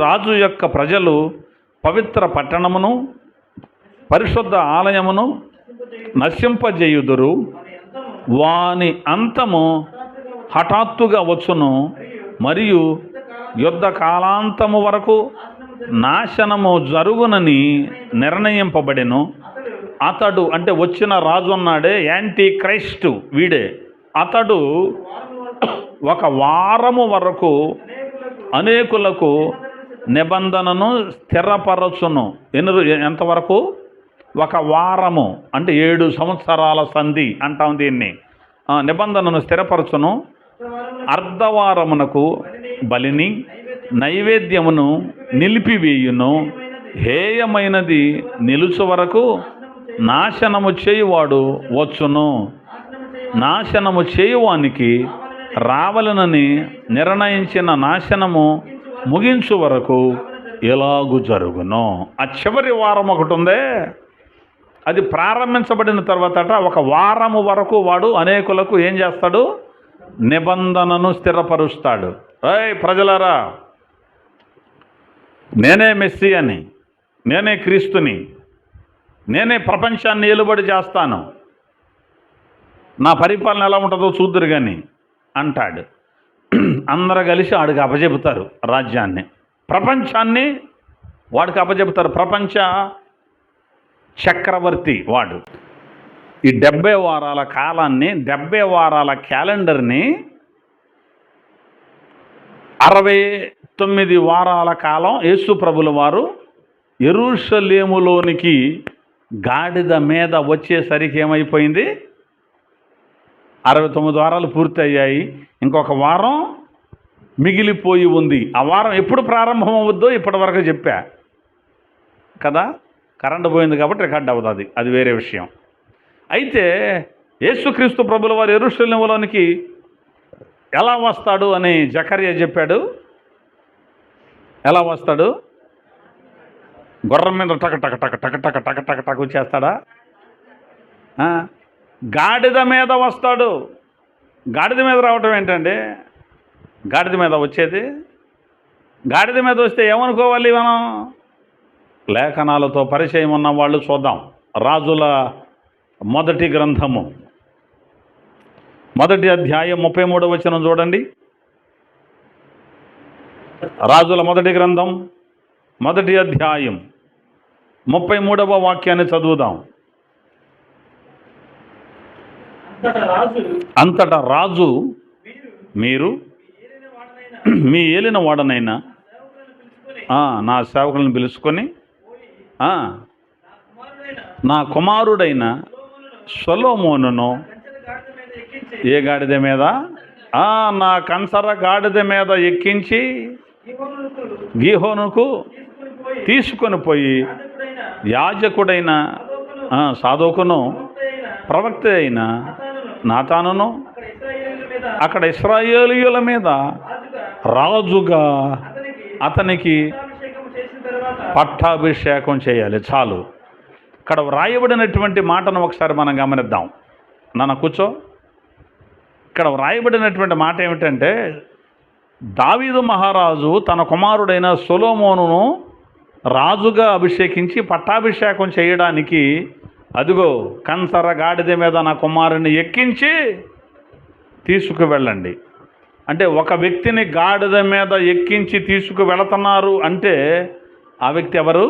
రాజు యొక్క ప్రజలు పవిత్ర పట్టణమును పరిశుద్ధ ఆలయమును నశింపజేయుదురు. వాని అంతము హఠాత్తుగా వచ్చును, మరియు యుద్ధ కాలాంతము వరకు నాశనము జరుగునని నిర్ణయింపబడెను. అతడు అంటే వచ్చిన రాజు అన్నాడే, యాంటీ క్రైస్టు వీడే. అతడు 1 వారము వరకు అనేకులకు నిబంధనను స్థిరపరచును. ఎంతవరకు? 1 వారము అంటే 7 సంవత్సరాల సంధి అంటాం దీన్ని. నిబంధనను స్థిరపరచును. అర్ధవారమునకు బలిని నైవేద్యమును నిలిపివేయును. హేయమైనది నిలుచు వరకు నాశనము చేయువాడు వచ్చును. నాశనము చేయువానికి రావలనని నిర్ణయించిన నాశనము ముగించు వరకు ఎలాగు జరుగును. ఆ చివరి వారం ఒకటి ఉందే, అది ప్రారంభించబడిన తర్వాత 1 వారము వరకు వాడు అనేకులకు ఏం చేస్తాడు? నిబంధనను స్థిరపరుస్తాడు. ప్రజలారా, నేనే మెస్సియాని, నేనే క్రీస్తుని, నేనే ప్రపంచాన్ని ఏలుబడి చేస్తాను, నా పరిపాలన ఎలా ఉంటుందో చూద్దురు కానీ అంటాడు. అందరూ కలిసి వాడికి అప్పచెబుతారు రాజ్యాన్ని, ప్రపంచాన్ని వాడికి అప్పచెబుతారు. ప్రపంచ చక్రవర్తి వాడు. ఈ 70 వారాల కాలాన్ని, 70 వారాల క్యాలెండర్ని 69 వారాల కాలం యేసు ప్రభుల వారు యెరూషలేములోనికి గాడిద మీద వచ్చేసరికి ఏమైపోయింది? 69 వారాలు పూర్తి అయ్యాయి. ఇంకొక వారం మిగిలిపోయి ఉంది. ఆ వారం ఎప్పుడు ప్రారంభం అవుద్దో ఇప్పటి వరకు చెప్పా కదా. కరెంటు పోయింది కాబట్టి రికార్డ్ అవుతుంది, అది వేరే విషయం. అయితే యేసుక్రీస్తు ప్రభుల వారు యెరూషలేములోనికి ఎలా వస్తాడు అని జకర్యా చెప్పాడు. ఎలా వస్తాడు? గుర్రం మీద టక టక టక టక టక టక టక టక వచ్చేస్తాడా? గాడిద మీద వస్తాడు. గాడిద మీద రావటం ఏంటండి? గాడిద మీద వచ్చేది, గాడిద మీద వస్తే ఏమనుకోవాలి మనం? లేఖనాలతో పరిచయం ఉన్న వాళ్ళు చూద్దాం. రాజుల మొదటి గ్రంథము మొదటి అధ్యాయం 33వ వచనం చూడండి. రాజుల మొదటి గ్రంథం మొదటి అధ్యాయం 33వ వాక్యాన్ని చదువుదాం. అంతటా రాజు, మీరు మీ ఏలిన వాడనైనా నా సేవకులను పిలుచుకొని నా కుమారుడైన సొలొమోనును ఏ గాడిద మీద? నా కంచర గాడిద మీద ఎక్కించి గీహోనుకు తీసుకొని పోయి యాజకుడైన సాదోకును ప్రవక్త అయిన నాతానును అక్కడ ఇశ్రాయేలీయుల మీద రాజుగా అతనికి పట్టాభిషేకం చేయాలి. చాలు. ఇక్కడ వ్రాయబడినటువంటి మాటను ఒకసారి మనం గమనిద్దాం. నాన్న కూర్చో. ఇక్కడ వ్రాయబడినటువంటి మాట ఏమిటంటే, దావీదు మహారాజు తన కుమారుడైన సొలొమోనును రాజుగా అభిషేకించి పట్టాభిషేకం చేయడానికి అదిగో కంచర గాడిద మీద నా కుమారుని ఎక్కించి తీసుకువెళ్ళండి అంటే, ఒక వ్యక్తిని గాడిద మీద ఎక్కించి తీసుకువెళుతున్నారు అంటే ఆ వ్యక్తి ఎవరు?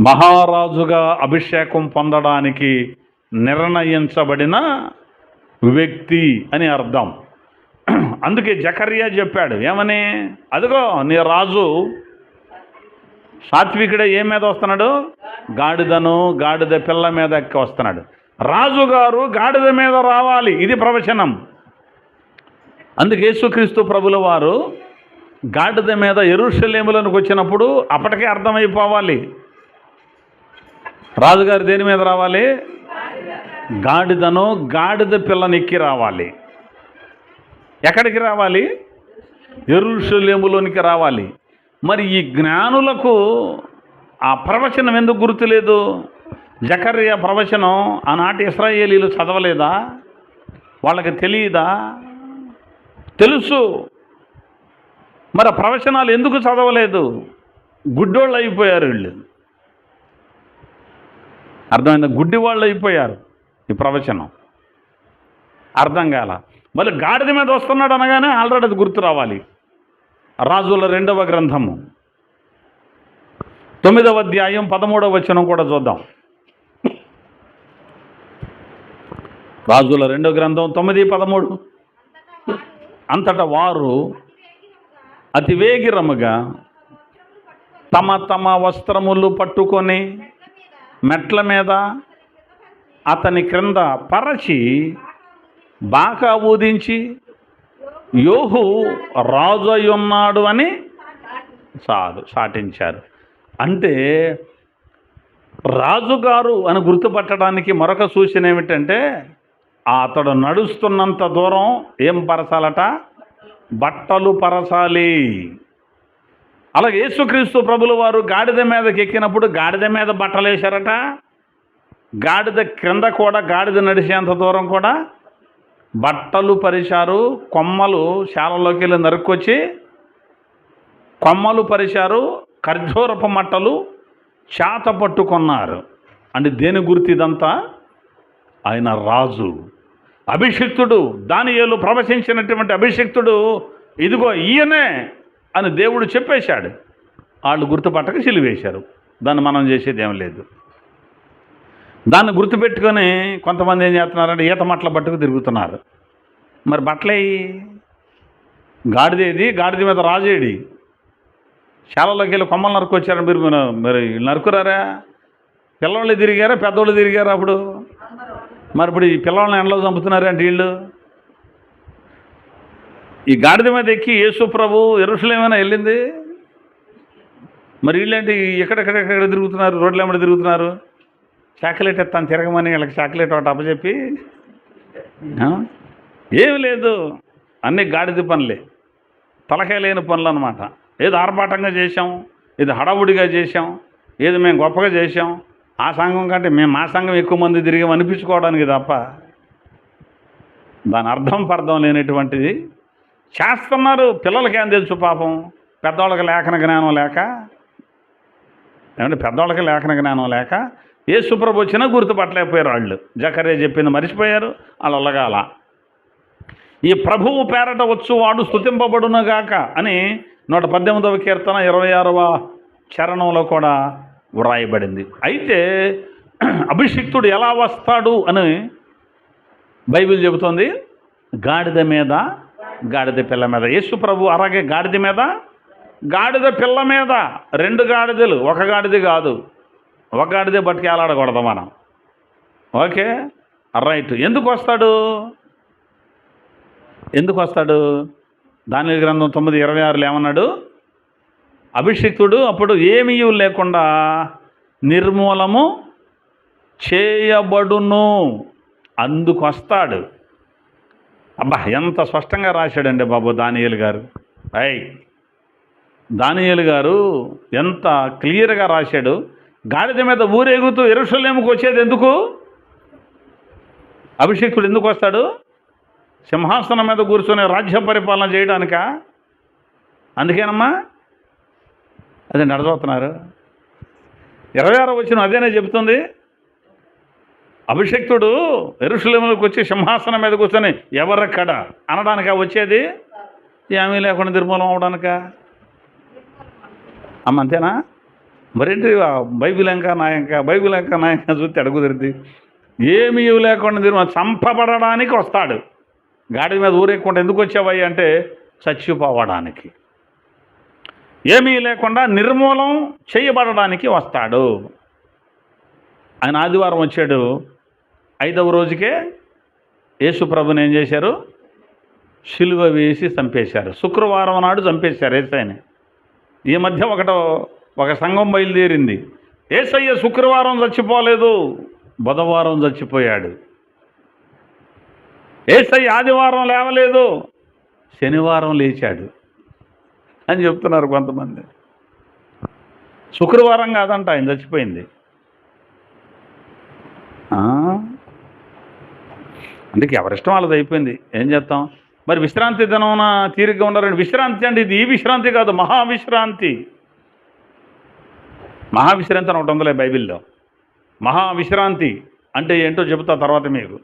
మహారాజుగా అభిషేకం పొందడానికి నిర్ణయించబడిన వ్యక్తి అని అర్థం. అందుకే జకర్యా చెప్పాడు ఏమని? అదిగో నీ రాజు సాత్వికుడే ఏ మీద వస్తున్నాడు? గాడిదను గాడిద పిల్ల మీద ఎక్కి వస్తున్నాడు. రాజుగారు గాడిద మీద రావాలి. ఇది ప్రవచనం. అందుకే యేసుక్రీస్తు ప్రభుల వారు గాడిద మీద యెరూషలేములోనికి వచ్చినప్పుడు అప్పటికే అర్థమైపోవాలి. రాజుగారు దేని మీద రావాలి? గాడిదను గాడిద పిల్లని ఎక్కి రావాలి. ఎక్కడికి రావాలి? యెరూషలేములోనికి రావాలి. మరి ఈ జ్ఞానులకు ఆ ప్రవచనం ఎందుకు గుర్తులేదు? జకర్యా ప్రవచనం ఆనాటి ఇశ్రాయేలీలు చదవలేదా? వాళ్ళకి తెలియదా? తెలుసు. మరి ఆ ప్రవచనాలు ఎందుకు చదవలేదు? గుడ్డోళ్ళు అయిపోయారు వీళ్ళు. అర్థమైందా? గుడ్డి వాళ్ళు అయిపోయారు. ఈ ప్రవచనం అర్థం కాల. మళ్ళీ గాడిద మీద వస్తున్నాడు అనగానే ఆల్రెడీ అది గుర్తు రావాలి. రాజుల 2వ గ్రంథము 9వ అధ్యాయం 13వ వచనం కూడా చూద్దాం. రాజుల 2వ గ్రంథం 9:13. అంతటా వారు అతివేగిరముగా తమ తమ వస్త్రములు పట్టుకొని మెట్ల మీద అతని క్రింద పరచి బాకా ఊదించి యోహు రాజు అయ్యున్నాడు అని సాటించారు. అంటే రాజుగారు అని గుర్తుపట్టడానికి మరొక సూచన ఏమిటంటే, అతడు నడుస్తున్నంత దూరం ఏం పరచాలట? బట్టలు పరచాలి. అలాగే యేసుక్రీస్తు ప్రభుల వారు గాడిద మీదకి ఎక్కినప్పుడు గాడిద మీద బట్టలు వేశారట. గాడిద క్రింద కూడా గాడిద నడిచేంత దూరం కూడా బట్టలు పరిచారు. కొమ్మలు శాలలోకి వెళ్ళి నరుక్కొచ్చి కొమ్మలు పరిచారు. ఖర్జూరపు మట్టలు చేత పట్టుకున్నారు. అంటే దేని గుర్తు ఇదంతా? ఆయన రాజు, అభిషిక్తుడు, దానియేలు ప్రవచించినటువంటి అభిషిక్తుడు, ఇదిగో ఈయనే అని దేవుడు చెప్పేశాడు. వాళ్ళు గుర్తుపట్టక సిలువేశారు. దాన్ని మనం చేసేది ఏం లేదు. దాన్ని గుర్తుపెట్టుకొని కొంతమంది ఏం చేస్తున్నారంటే ఈత మట్టల పట్టుకు తిరుగుతున్నారు. మరి బట్టలే గాడిదేది? గాడిద మీద రాజేడి? శాలలోకి వెళ్ళి కొమ్మలు నరుకొచ్చారు. మీరు నరుకురారా? పిల్లవాళ్ళు తిరిగారా? పెద్దవాళ్ళు తిరిగారా? అప్పుడు మరి ఇప్పుడు ఈ పిల్లవాళ్ళని ఎండలో చంపుతున్నారు అంటే వీళ్ళు. ఈ గాడిద మీద ఎక్కి యేసు ప్రభు యెరూషలేమైనా వెళ్ళింది. మరి వీళ్ళేంటి ఎక్కడెక్కడెక్కడ తిరుగుతున్నారు? రోడ్ల వెంబడి తిరుగుతున్నారు. చాక్లెట్ ఎత్తాను తిరగమని వీళ్ళకి చాక్లెట్ ఒకటి అప్పచెప్పి ఏమి లేదు. అన్నీ గాడిద పనులే, తలకాయ లేని పనులు అన్నమాట. ఏదో ఆర్భాటంగా చేసాం, ఇది హడావుడిగా చేసాం, ఏది మేము గొప్పగా చేసాం, ఆ సంఘం కంటే మేము మా సంఘం ఎక్కువ మంది తిరిగాం అనిపించుకోవడానికి తప్ప దాని అర్థం పర్థం లేనటువంటిది చేస్తున్నారు. పిల్లలకి ఏం తెలుసు పాపం? పెద్దవాళ్ళకి లేఖన జ్ఞానం లేక, ఏమంటే పెద్దవాళ్ళకి లేఖన జ్ఞానం లేక యేసుప్రభు వచ్చినా గుర్తుపట్టలేకపోయారు వాళ్ళు. జకర్యా చెప్పింది మర్చిపోయారు, వాళ్ళు అల్లగాల. ఈ ప్రభువు పేరట వచ్చువాడు స్తుతింపబడునుగాక అని 118వ కీర్తన 26వ చరణంలో కూడా వ్రాయబడింది. అయితే అభిషిక్తుడు ఎలా వస్తాడు అని బైబిల్ చెబుతోంది. గాడిద మీద, గాడిద పిల్ల మీద. యేసు ప్రభు అలాగే గాడిద మీద, గాడిద పిల్ల మీద. 2 గాడిదలు, ఒక గాడిద కాదు. ఒక గాడిదే బతికి ఏలాడకూడదు మనం. Okay, right. ఎందుకు వస్తాడు? దానియేలు గ్రంథం 9:26 ఏమన్నాడు? అభిషిక్తుడు అప్పుడు ఏమీ లేకుండా నిర్మూలము చేయబడును, అందుకు వస్తాడు. అబ్బా, ఎంత స్పష్టంగా రాశాడండి బాబు దానియేలు గారు. దానియేలు గారు ఎంత క్లియర్గా రాశాడు. గాడిద మీద ఊరేగుతూ యెరూషలేముకు వచ్చేది ఎందుకు? అభిషేకుడు ఎందుకు వస్తాడు? సింహాసనం మీద కూర్చొని రాజ్య పరిపాలన చేయడానికా? అందుకేనమ్మా అదే నడచవుతున్నారు. 26వ వచనం అదేనే చెబుతుంది. అభిషేక్తుడు యెరూషలేములోకి వచ్చి సింహాసనం మీద కూర్చొని ఎవరక్కడ అనడానికా వచ్చేది? ఏమీ లేకుండా నిర్మూలం అవడానికా? అమ్మ అంతేనా? మరేంటి బైబిల్ ఇంకా నాయంక చూస్తే అడుగుదరిది. ఏమీ లేకుండా నిర్మూలం చంపబడడానికి వస్తాడు. గాడి మీద ఊరేకుండా ఎందుకు వచ్చావయ్య అంటే చచ్చిపోవడానికి. ఏమీ లేకుండా నిర్మూలం చేయబడడానికి వస్తాడు. ఆయన ఆదివారం వచ్చాడు. 5వ రోజుకే యేసు ప్రభుని ఏం చేశారు? సిలువ వేసి చంపేశారు. శుక్రవారం నాడు చంపేశారు యేసయ్యని. ఈ మధ్య ఒక సంఘం బయలుదేరింది. యేసయ్య శుక్రవారం చచ్చిపోలేదు, బుధవారం చచ్చిపోయాడు. యేసయ్య ఆదివారం లేవలేదు, శనివారం లేచాడు అని చెప్తున్నారు కొంతమంది. శుక్రవారం కాదంట ఆయన చచ్చిపోయింది. అందుకే ఎవరిష్టం వాళ్ళది అయిపోయింది. ఏం చేస్తాం మరి? విశ్రాంతి దినమున తీరిగ్గా ఉన్నారండి. విశ్రాంతి అండి, ఇది ఈ విశ్రాంతి కాదు, మహావిశ్రాంతి. మహావిశ్రాంతి అని ఒకటి ఉందిలే బైబిల్లో. మహావిశ్రాంతి అంటే ఏంటో చెబుతా తర్వాత మీకు.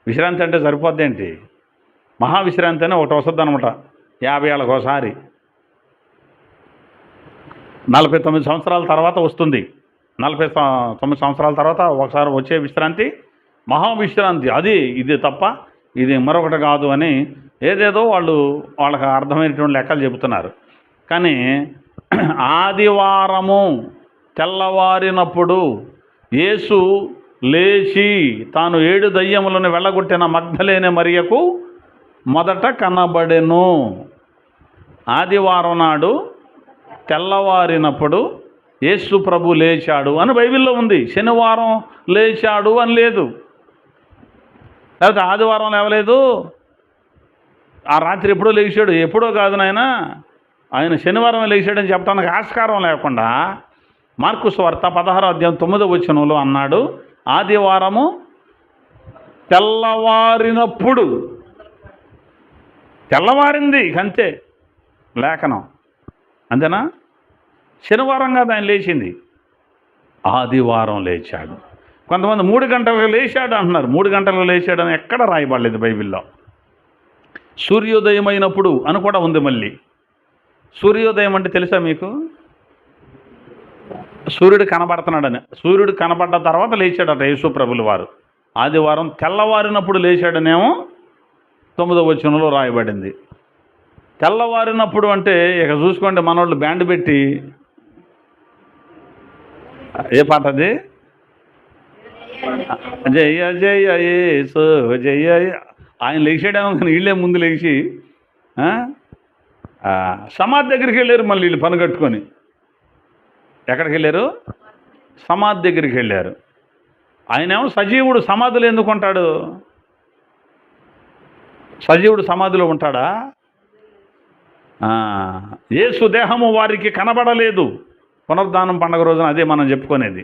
విశ్రాంతి అంటే సరిపోద్ది ఏంటి? మహావిశ్రాంతి అని ఒకటి వస్తుంది అనమాట. 50 ఏళ్ళకు ఒకసారి, 49 సంవత్సరాల తర్వాత వస్తుంది. 49 సంవత్సరాల తర్వాత ఒకసారి వచ్చే విశ్రాంతి మహావిశ్రాంతి. అది ఇది తప్ప ఇది మరొకటి కాదు అని ఏదేదో వాళ్ళకి అర్థమైనటువంటి లెక్కలు చెబుతున్నారు. కానీ ఆదివారము తెల్లవారినప్పుడు యేసు లేచి తాను 7 దయ్యములను వెళ్ళగొట్టిన మగ్ధలేనే మరియకు మొదట కనబడెను. ఆదివారం నాడు తెల్లవారినప్పుడు యేసు ప్రభు లేచాడు అని బైబిల్లో ఉంది. శనివారం లేచాడు అని లేదు. లేకపోతే ఆదివారం లేవలేదు, ఆ రాత్రి ఎప్పుడో లేచాడు. ఎప్పుడో కాదు నాయన, ఆయన శనివారం లేచాడని చెప్పడానికి ఆస్కారం లేకుండా మార్కు సువార్త 16వ అధ్యాయం 9వ వచనంలో అన్నాడు, ఆదివారము తెల్లవారినప్పుడు. తెల్లవారింది అంతే లేఖనం, అంతేనా? శనివారం కాదు ఆయన లేచింది, ఆదివారం లేచాడు. కొంతమంది 3 గంటలకు లేచాడు అంటున్నారు. 3 గంటలకు లేచాడని ఎక్కడ రాయబడలేదు బైబిల్లో. సూర్యోదయమైనప్పుడు అని కూడా ఉంది. మళ్ళీ సూర్యోదయం అంటే తెలుసా మీకు? సూర్యుడు కనబడుతున్నాడని. సూర్యుడు కనబడ్డ తర్వాత లేచాడట యేసు ప్రభుల వారు. ఆదివారం తెల్లవారినప్పుడు లేచాడనేమో 9వ వచనంలో రాయబడింది. తెల్లవారినప్పుడు అంటే ఇక చూసుకోండి, మనోళ్ళు బ్యాండ్ పెట్టి ఏ పాట అది? జయ జయ యేసు జయ. ఆయన లేచాడేమో కానీ వీళ్ళే ముందు లేచి సమాధి దగ్గరికి వెళ్ళారు. మళ్ళీ వీళ్ళు పని కట్టుకొని ఎక్కడికి వెళ్ళారు? సమాధి దగ్గరికి వెళ్ళారు. ఆయనేమో సజీవుడు సమాధిలో ఎందుకు ఉంటాడు? సజీవుడు సమాధిలో ఉంటాడా? యేసు దేహము వారికి కనబడలేదు. పునరుద్ధానం పండుగ రోజున అదే మనం చెప్పుకునేది.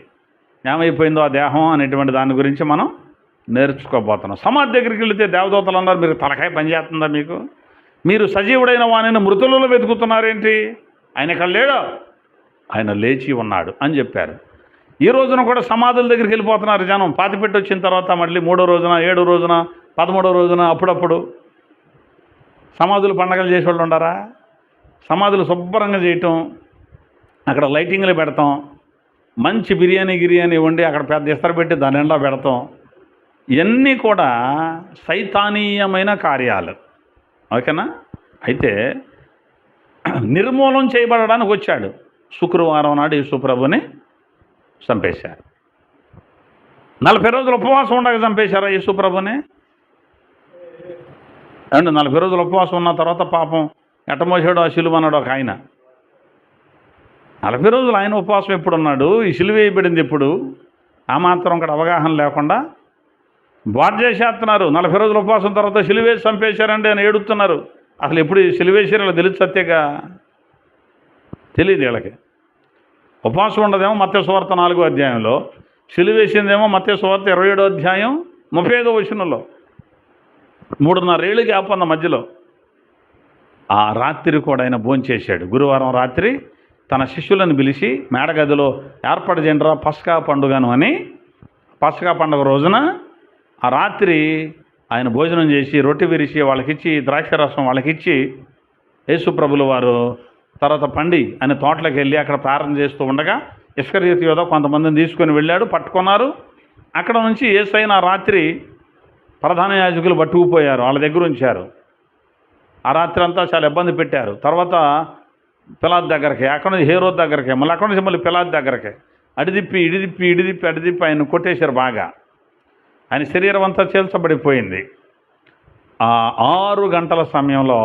ఏమైపోయిందో ఆ దేహం అనేటువంటి దాని గురించి మనం నేర్చుకోబోతున్నాం. సమాధి దగ్గరికి వెళితే దేవదూతలు అన్నారు, మీరు తలకాయ పనిచేస్తుందా మీకు? మీరు సజీవుడైన వాణిని మృతులలో వెతుకుతున్నారేంటి? ఆయన ఇక్కడ లేడు, ఆయన లేచి ఉన్నాడు అని చెప్పారు. ఈ రోజున కూడా సమాధుల దగ్గరికి వెళ్ళిపోతున్నారు జనం. పాతిపెట్టి వచ్చిన తర్వాత మళ్ళీ 3వ రోజున, 7వ రోజున, 13వ రోజున అప్పుడప్పుడు సమాధులు పండగలు చేసేవాళ్ళు ఉండరా? సమాధులు శుభ్రంగా చేయటం, అక్కడ లైటింగ్లు పెడతాం, మంచి బిర్యానీ వండి అక్కడ పెద్ద ఇస్తరు పెట్టి దాని నిండా పెడతాం. ఇవన్నీ కూడా సైతానీయమైన కార్యాలు. ఓకేనా? అయితే నిర్మూలన చేయబడడానికి వచ్చాడు. శుక్రవారం నాడు యేసుప్రభుని చంపేశారు. 40 రోజులు ఉపవాసం ఉండగా చంపేశారా యేసుప్రభుని? అండ్ 40 రోజులు ఉపవాసం ఉన్న తర్వాత పాపం ఎట్టమోసాడు ఆ సిలువ అన్నాడు ఒక ఆయన. 40 రోజులు ఆయన ఉపవాసం ఎప్పుడున్నాడు? ఈ సిలువ వేయబడింది ఎప్పుడు? ఆ మాత్రం ఇక్కడ అవగాహన లేకుండా బాధ చేసేస్తున్నారు. 40 రోజుల ఉపవాసం తర్వాత సిలువేసి చంపేశారండి అని ఏడుతున్నారు. అసలు ఎప్పుడు సిలువేసారు ఇలా తెలుసు సత్యగా తెలియదు వీళ్ళకి. ఉపవాసం ఉండదేమో మత్తయి సువార్త 4వ అధ్యాయంలో, సిలువేసిందేమో మత్తయి సువార్త 27వ అధ్యాయం 35వ వచనంలో. 3.5 ఏళ్ళు గ్యాప్ ఉన్న మధ్యలో. ఆ రాత్రి కూడా ఆయన భోంచేశాడు. గురువారం రాత్రి తన శిష్యులను పిలిచి మేడగదిలో ఏర్పాటు చేయండిరా పస్కా పండుగను అని. పస్కా పండుగ రోజున ఆ రాత్రి ఆయన భోజనం చేసి రొట్టె విరిచి వాళ్ళకిచ్చి ద్రాక్షరసం వాళ్ళకిచ్చి యేసుప్రభుల వారు తర్వాత పండి ఆయన తోటలోకి వెళ్ళి అక్కడ ప్రార్థన చేస్తూ ఉండగా ఇస్కరియోతు యోధ కొంతమందిని తీసుకొని వెళ్ళాడు. పట్టుకున్నారు. అక్కడ నుంచి యేసయ్యను ఆ రాత్రి ప్రధాన యాజకులు పట్టుకుపోయారు, వాళ్ళ దగ్గర ఉంచారు. ఆ రాత్రి అంతా చాలా ఇబ్బంది పెట్టారు. తర్వాత పిలాతు దగ్గరికి, అక్కడ నుంచి హేరోదు దగ్గరికి, మళ్ళీ అక్కడ నుంచి మళ్ళీ పిలాతు దగ్గరికి అడిదిప్పి అడిదిప్పి ఆయన కొట్టేశారు బాగా. ఆయన శరీరం అంతా చీల్చబడిపోయింది. ఆ 6 గంటల సమయంలో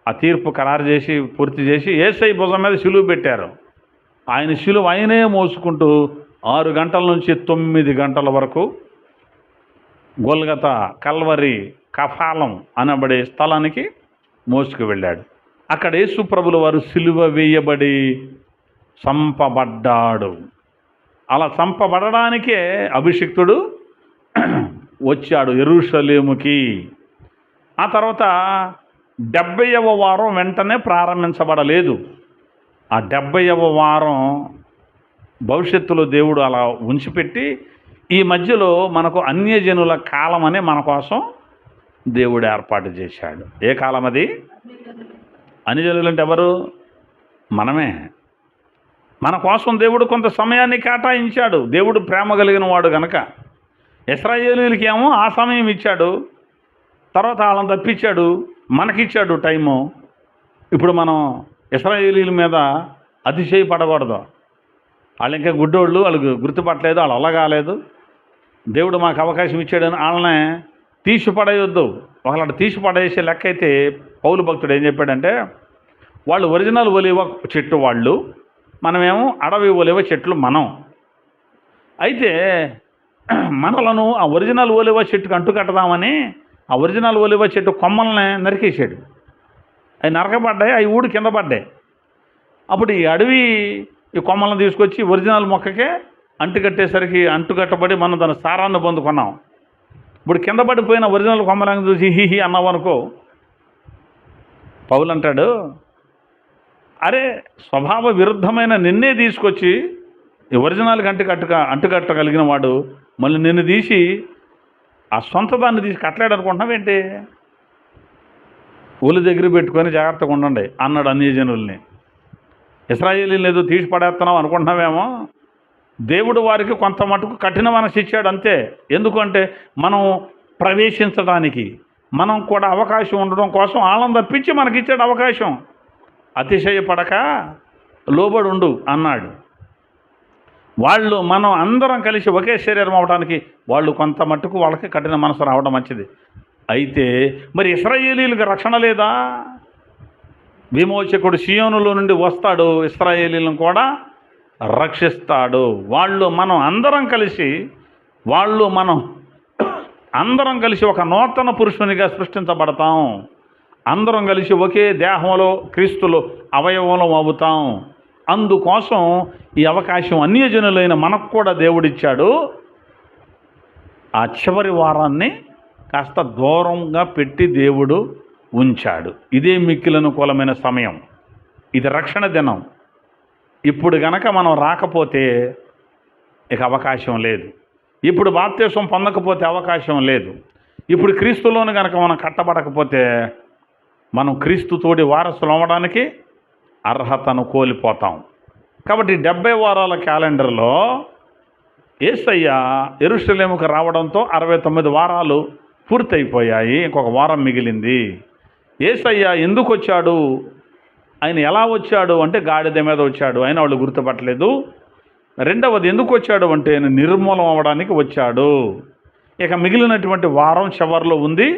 ఆ తీర్పు ఖరారు చేసి పూర్తి చేసి యేసయ్య భుజం మీద సిలువ పెట్టారు. ఆయన సిలువ ఆయనే మోసుకుంటూ 6 గంటల నుంచి 9 గంటల వరకు గొల్గతా, కల్వరి, కఫాలం అనబడే స్థలానికి మోసుకు వెళ్ళాడు. అక్కడ యేసుప్రభుల వారు సిలువ వేయబడి చంపబడ్డాడు. అలా చంపబడడానికే అభిషిక్తుడు వచ్చాడు యెరూషలేముకి. ఆ తర్వాత 70వ వారం వెంటనే ప్రారంభించబడలేదు. ఆ 70వ వారం భవిష్యత్తులో దేవుడు అలా ఉంచిపెట్టి ఈ మధ్యలో మనకు అన్యజనుల కాలం అనే మన కోసం దేవుడు ఏర్పాటు చేశాడు. ఏ కాలం అది? అన్యజనులు అంటే ఎవరు? మనమే. మన కోసం దేవుడు కొంత సమయాన్ని కేటాయించాడు. దేవుడు ప్రేమ కలిగిన వాడు కనుక ఇశ్రాయేలీయులకి ఏమో ఆ సమయం ఇచ్చాడు, తర్వాత వాళ్ళని తప్పించాడు, మనకిచ్చాడు టైము. ఇప్పుడు మనం ఇశ్రాయేలీయుల మీద అతిశయపడకూడదు. వాళ్ళు ఇంకా గుడ్డోళ్ళు, వాళ్ళకి గుర్తుపట్టలేదు, వాళ్ళు అలా కాలేదు. దేవుడు మాకు అవకాశం ఇచ్చాడని వాళ్ళనే తీసి పడేయొద్దు. ఒకళ్ళ తీసి పడేసే లెక్క అయితే పౌలు భక్తుడు ఏం చెప్పాడంటే, వాళ్ళు ఒరిజినల్ ఒలివ చెట్టు వాళ్ళు, మనమేమో అడవి ఒలివ చెట్లు మనం. అయితే మనలను ఆ ఒరిజినల్ ఒలివ చెట్టుకు అంటుకట్టదామని ఆ ఒరిజినల్ ఒలివ చెట్టు కొమ్మల్ని నరికేసాడు. అవి నరకబడ్డాయి, అవి ఊడి కింద పడ్డాయి. అప్పుడు ఈ అడవి ఈ కొమ్మలను తీసుకొచ్చి ఒరిజినల్ మొక్కకే అంటుకట్టేసరికి అంటుకట్టబడి మనం దాని సారాన్ని పొందుకున్నాం. ఇప్పుడు కింద పడిపోయిన ఒరిజినల్ కొమ్మలను చూసి హీ అన్నావు అనుకో, పౌలు అంటాడు, అరే స్వభావ విరుద్ధమైన నిన్నే తీసుకొచ్చి ఈ ఒరిజినల్కి అంటుకట్టగలిగిన వాడు మళ్ళీ నిన్ను తీసి ఆ సొంత దాన్ని తీసి కట్టలేడు అనుకుంటున్నావేంటి? ఊళ్ళ దగ్గర పెట్టుకొని జాగ్రత్తగా ఉండండి అన్నాడు అన్యజనుల్ని. ఇశ్రాయేలీయుల్ని ఏదో తీసి పడేస్తున్నావు అనుకుంటున్నావేమో. దేవుడు వారికి కొంత మటుకు కఠిన మనసు ఇచ్చాడు అంతే. ఎందుకంటే మనం ప్రవేశించడానికి మనం కూడా అవకాశం ఉండడం కోసం వాళ్ళని తప్పించి మనకిచ్చాడు అవకాశం. అతిశయపడక లోబడి ఉండు అన్నాడు. వాళ్ళు మనం అందరం కలిసి ఒకే శరీరం అవడానికి వాళ్ళు కొంత మట్టుకు వాళ్ళకి కఠిన మనసు రావడం మంచిది. అయితే మరి ఇశ్రాయేలీయులకు రక్షణ లేదా? విమోచకుడు సియోనులో నుండి వస్తాడు, ఇశ్రాయేలీయులను కూడా రక్షిస్తాడు. మనం అందరం కలిసి ఒక నూతన పురుషునిగా సృష్టించబడతాం. అందరం కలిసి ఒకే దేహంలో క్రీస్తులో అవయవంలో అవుతాం. అందుకోసం ఈ అవకాశం అన్యజనులైన మనకు కూడా దేవుడిచ్చాడు. ఆ చివరి వారాన్ని కాస్త దూరంగా పెట్టి దేవుడు ఉంచాడు. ఇదే మిక్కిలి అనుకూలమైన సమయం. ఇది రక్షణ దినం. ఇప్పుడు గనక మనం రాకపోతే ఇక అవకాశం లేదు. ఇప్పుడు బాప్తిసం పొందకపోతే అవకాశం లేదు. ఇప్పుడు క్రీస్తులోని కనుక మనం కట్టబడకపోతే మనం క్రీస్తుతోటి వారసులు అవ్వడానికి అర్హతను కోల్పోతాం. కాబట్టి 70 వారాల క్యాలెండర్లో యేసయ్య యెరూషలేముకు రావడంతో 69 వారాలు పూర్తయిపోయాయి. ఇంకొక వారం మిగిలింది. యేసయ్య ఎందుకు వచ్చాడు, ఆయన ఎలా వచ్చాడు అంటే గాడిద మీద వచ్చాడు. ఆయన వాళ్ళు గుర్తుపట్టలేదు. రెండవది ఎందుకు వచ్చాడు అంటే ఆయన నిర్మూలం అవ్వడానికి వచ్చాడు. ఇక మిగిలినటువంటి వారం చివరిలో ఉంది.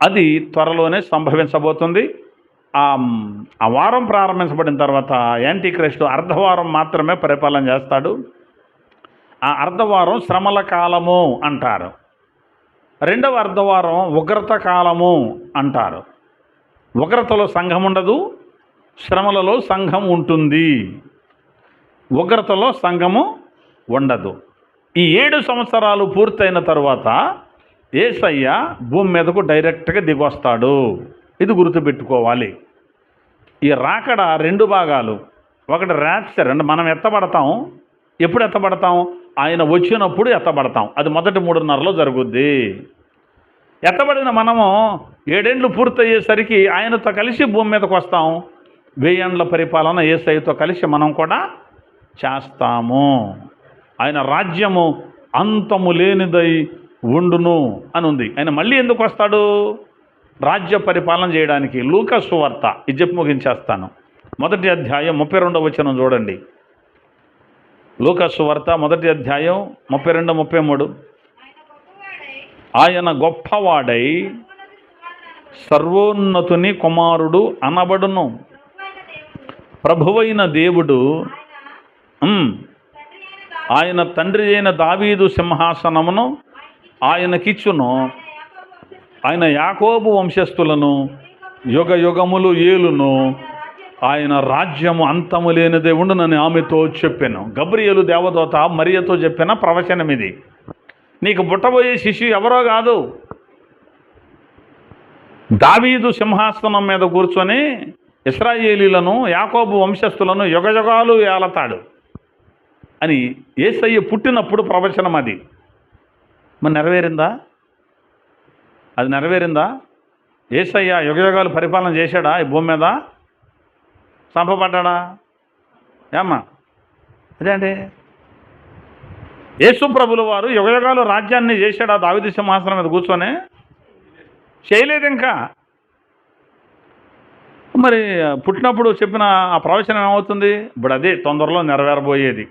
అది త్వరలోనే సంభవించబోతుంది. ఆ వారం ప్రారంభించబడిన తర్వాత యాంటీక్రైస్తు అర్ధవారం మాత్రమే పరిపాలన చేస్తాడు. ఆ అర్ధవారం శ్రమల కాలము అంటారు. రెండవ అర్ధవారం ఉగ్రత కాలము అంటారు. ఉగ్రతలో సంఘం ఉండదు, శ్రమలలో సంఘం ఉంటుంది. ఉగ్రతలో సంఘము ఉండదు. ఈ 7 సంవత్సరాలు పూర్తయిన తరువాత యేసయ్య భూమి మీదకు డైరెక్ట్గా దిగొస్తాడు. ఇది గుర్తుపెట్టుకోవాలి. ఈ రాకడ 2 భాగాలు. ఒకటి ర్యాప్చర్ అంటే మనం ఎత్తబడతాం. ఎప్పుడు ఎత్తబడతాం? ఆయన వచ్చినప్పుడు ఎత్తబడతాం. అది మొదటి 3:30లో జరుగుద్ది. ఎత్తబడిన మనము 7 ఏండ్లు పూర్తయ్యేసరికి ఆయనతో కలిసి భూమి మీదకు వస్తాం. 1000 ఏండ్ల పరిపాలన యేసయ్యతో కలిసి మనం కూడా చేస్తాము. ఆయన రాజ్యము అంతము లేనిదై ఉండును అని ఉంది. ఆయన మళ్ళీ ఎందుకు వస్తాడు? రాజ్య పరిపాలన చేయడానికి. లూకా సువార్త ఇది చెప్పి ముగించేస్తాను. 1వ అధ్యాయం 32వ వచనం చూడండి. లూకా సువార్త 1వ అధ్యాయం 32, 33. ఆయన గొప్పవాడై సర్వోన్నతుని కుమారుడు అనబడును. ప్రభువైన దేవుడు ఆయన తండ్రి అయిన దావీదు సింహాసనమును ఆయనకిచ్చును. ఆయన యాకోబు వంశస్థులను యుగ యుగములు ఏలును. ఆయన రాజ్యము అంతము లేనిదే ఉండునని ఆమెతో చెప్పాను. గబ్రియేలు దేవదూత మరియతో చెప్పిన ప్రవచనం ఇది. నీకు పుట్టబోయే శిశువు ఎవరో కాదు, దావీదు సింహాసనం మీద కూర్చొని ఇశ్రాయేలీలను యాకోబు వంశస్థులను యుగయుగాలు ఏలతాడు అని యేసయ్య పుట్టినప్పుడు ప్రవచనం. అది మరి నెరవేరిందా? అది నెరవేరిందా? యేసయ్య యుగయుగాలు పరిపాలన చేశాడా ఈ భూమి మీద? చంపబడ్డా? ఏమ్మా అదే అండి. యేసు ప్రభుల వారు యుగయుగాలు రాజ్యాన్ని చేశాడా దావీదు సింహాసనం మీద కూర్చొని? చేయలేదు ఇంకా. మరి పుట్టినప్పుడు చెప్పిన ఆ ప్రవచనం ఏమవుతుంది? ఇప్పుడు అదే తొందరలో నెరవేరబోయేది.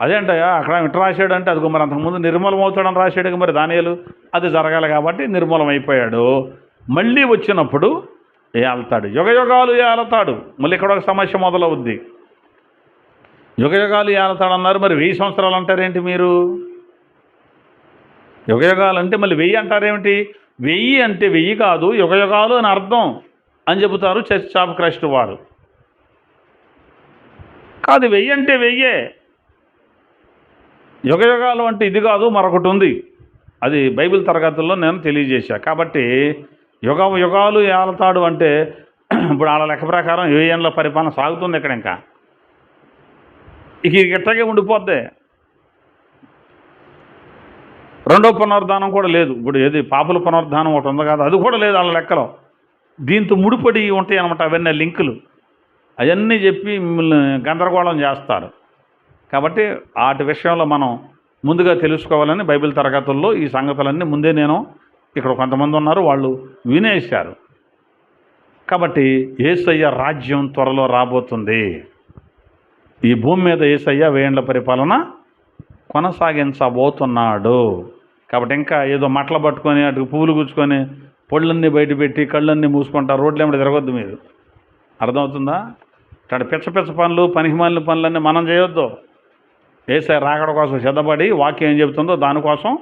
అదేంటయ్యా అక్కడ ఇట్లా రాశాడంటే అది మరి అంతకుముందు నిర్మూలం అవుతాడని రాశాడు. మరి దానియేలు అది జరగాలి కాబట్టి నిర్మూలం అయిపోయాడు. మళ్ళీ వచ్చినప్పుడు ఏళ్తాడు, యుగయుగాలు ఏలతాడు. మళ్ళీ ఇక్కడ ఒక సమస్య మొదలవుద్ది. యుగయుగాలు ఏలతాడు అన్నారు, మరి 1000 సంవత్సరాలు అంటారేంటి మీరు? యుగయుగాలు అంటే మళ్ళీ 1000 అంటారేమిటి? 1000 అంటే 1000 కాదు, యుగయుగాలు అని అర్థం అని చెబుతారు చర్చ్ ఆఫ్ క్రైస్ట్ వారు. కాదు, 1000 అంటే 1000. యుగయుగాలు అంటే ఇది కాదు, మరొకటి ఉంది. అది బైబిల్ తరగతుల్లో నేను తెలియజేశా. కాబట్టి యుగాలు ఏలతాడు అంటే ఇప్పుడు వాళ్ళ లెక్క ప్రకారం 1000 ఏండ్ల పరిపాలన సాగుతుంది ఇక్కడ. ఇంకా ఇట్టగే ఉండిపోద్ది. రెండో పునరుద్ధానం కూడా లేదు. ఇప్పుడు ఏది పాపుల పునరుద్ధానం ఒకటి ఉంది కదా, అది కూడా లేదు వాళ్ళ లెక్కలో. దీంతో ముడిపడి ఉంటాయి అన్నమాట అవన్నీ లింకులు. అవన్నీ చెప్పి మిమ్మల్ని గందరగోళం చేస్తారు. కాబట్టి వాటి విషయంలో మనం ముందుగా తెలుసుకోవాలని బైబిల్ తరగతుల్లో ఈ సంగతులన్నీ ముందే నేను ఇక్కడ కొంతమంది ఉన్నారు వాళ్ళు వినేశారు. కాబట్టి యేసయ్య రాజ్యం త్వరలో రాబోతుంది. ఈ భూమి మీద యేసయ్య 1000 ఏండ్ల పరిపాలన కొనసాగించబోతున్నాడు. కాబట్టి ఇంకా ఏదో మట్టలు పట్టుకొని అటు పువ్వులు గుచ్చుకొని పొళ్ళన్నీ బయట పెట్టి కళ్ళన్నీ మూసుకుంటారు, రోడ్లు ఏమిటి తిరగొద్దు. మీరు అర్థమవుతుందా? అటు పిచ్చ పనులు పనికిమాలిన పనులన్నీ మనం చేయొద్దు. యేసయ్య రాకడ కోసం సిద్ధపడి వాక్యం ఏం చెబుతుందో దానికోసం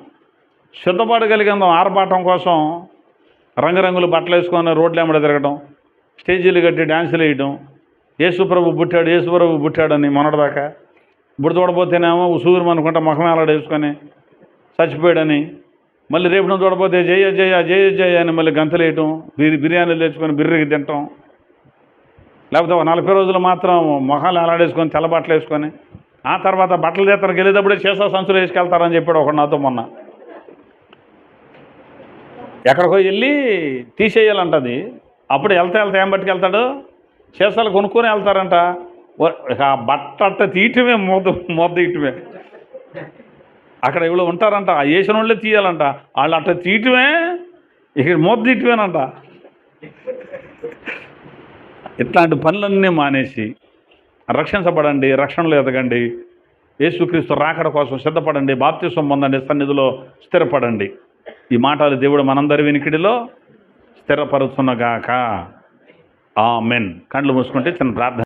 సిద్ధపడగలిగిన ఆర్భాటం కోసం రంగురంగులు బట్టలు వేసుకొని రోడ్లు ఏమిటి తిరగడం, స్టేజీలు కట్టి డ్యాన్సులు వేయడం, యేసుప్రభు పుట్టాడని మొన్నటిదాకా ఇప్పుడు చూడబోతేనేమో సూర్యం అనుకుంటా ముఖం వేలాడేసుకొని చచ్చిపోయాడని, మళ్ళీ రేపు నువ్వు చూడబోతే జయ జయ జయ జయ అని మళ్ళీ గంతలు వేయటం, బిర్యానీలు తెచ్చుకొని బిర్రికి తింటాం, లేకపోతే 40 రోజులు మాత్రం మొహాలు వేలాడేసుకొని తెల్లబట్టలు వేసుకొని ఆ తర్వాత బట్టలు తీతనికి వెళ్ళేటప్పుడే సీసా సంచులు వేసుకెళ్తారని చెప్పాడు ఒకడు నాతో మొన్న. ఎక్కడికో వెళ్ళి తీసేయాలంటది. అప్పుడు వెళ్తా ఏం పట్టుకెళ్తాడు, సీసాలు కొనుక్కొని వెళ్తారంట. ఆ బట్ట అట్ట తీయటమే మొద్ద ఇయటమే. అక్కడ ఎవరో ఉంటారంట, ఆ వేసిన వాళ్ళే తీయాలంట, వాళ్ళు అట్ట తీయటమే, ఇక్కడ మొద్ద ఇయటమేనంట. ఇట్లాంటి పనులన్నీ మానేసి రక్షించబడండి, రక్షణలో ఎదగండి, యేసుక్రీస్తు రాకడ కోసం సిద్ధపడండి, బాప్తిసం పొందండి, సన్నిధిలో స్థిరపడండి. ఈ మాటలు దేవుడు మనందరి వినికిడిలో స్థిరపరుచునగాక. ఆమెన్. కళ్ళు మూసుకుంటే చిన్న ప్రార్థన.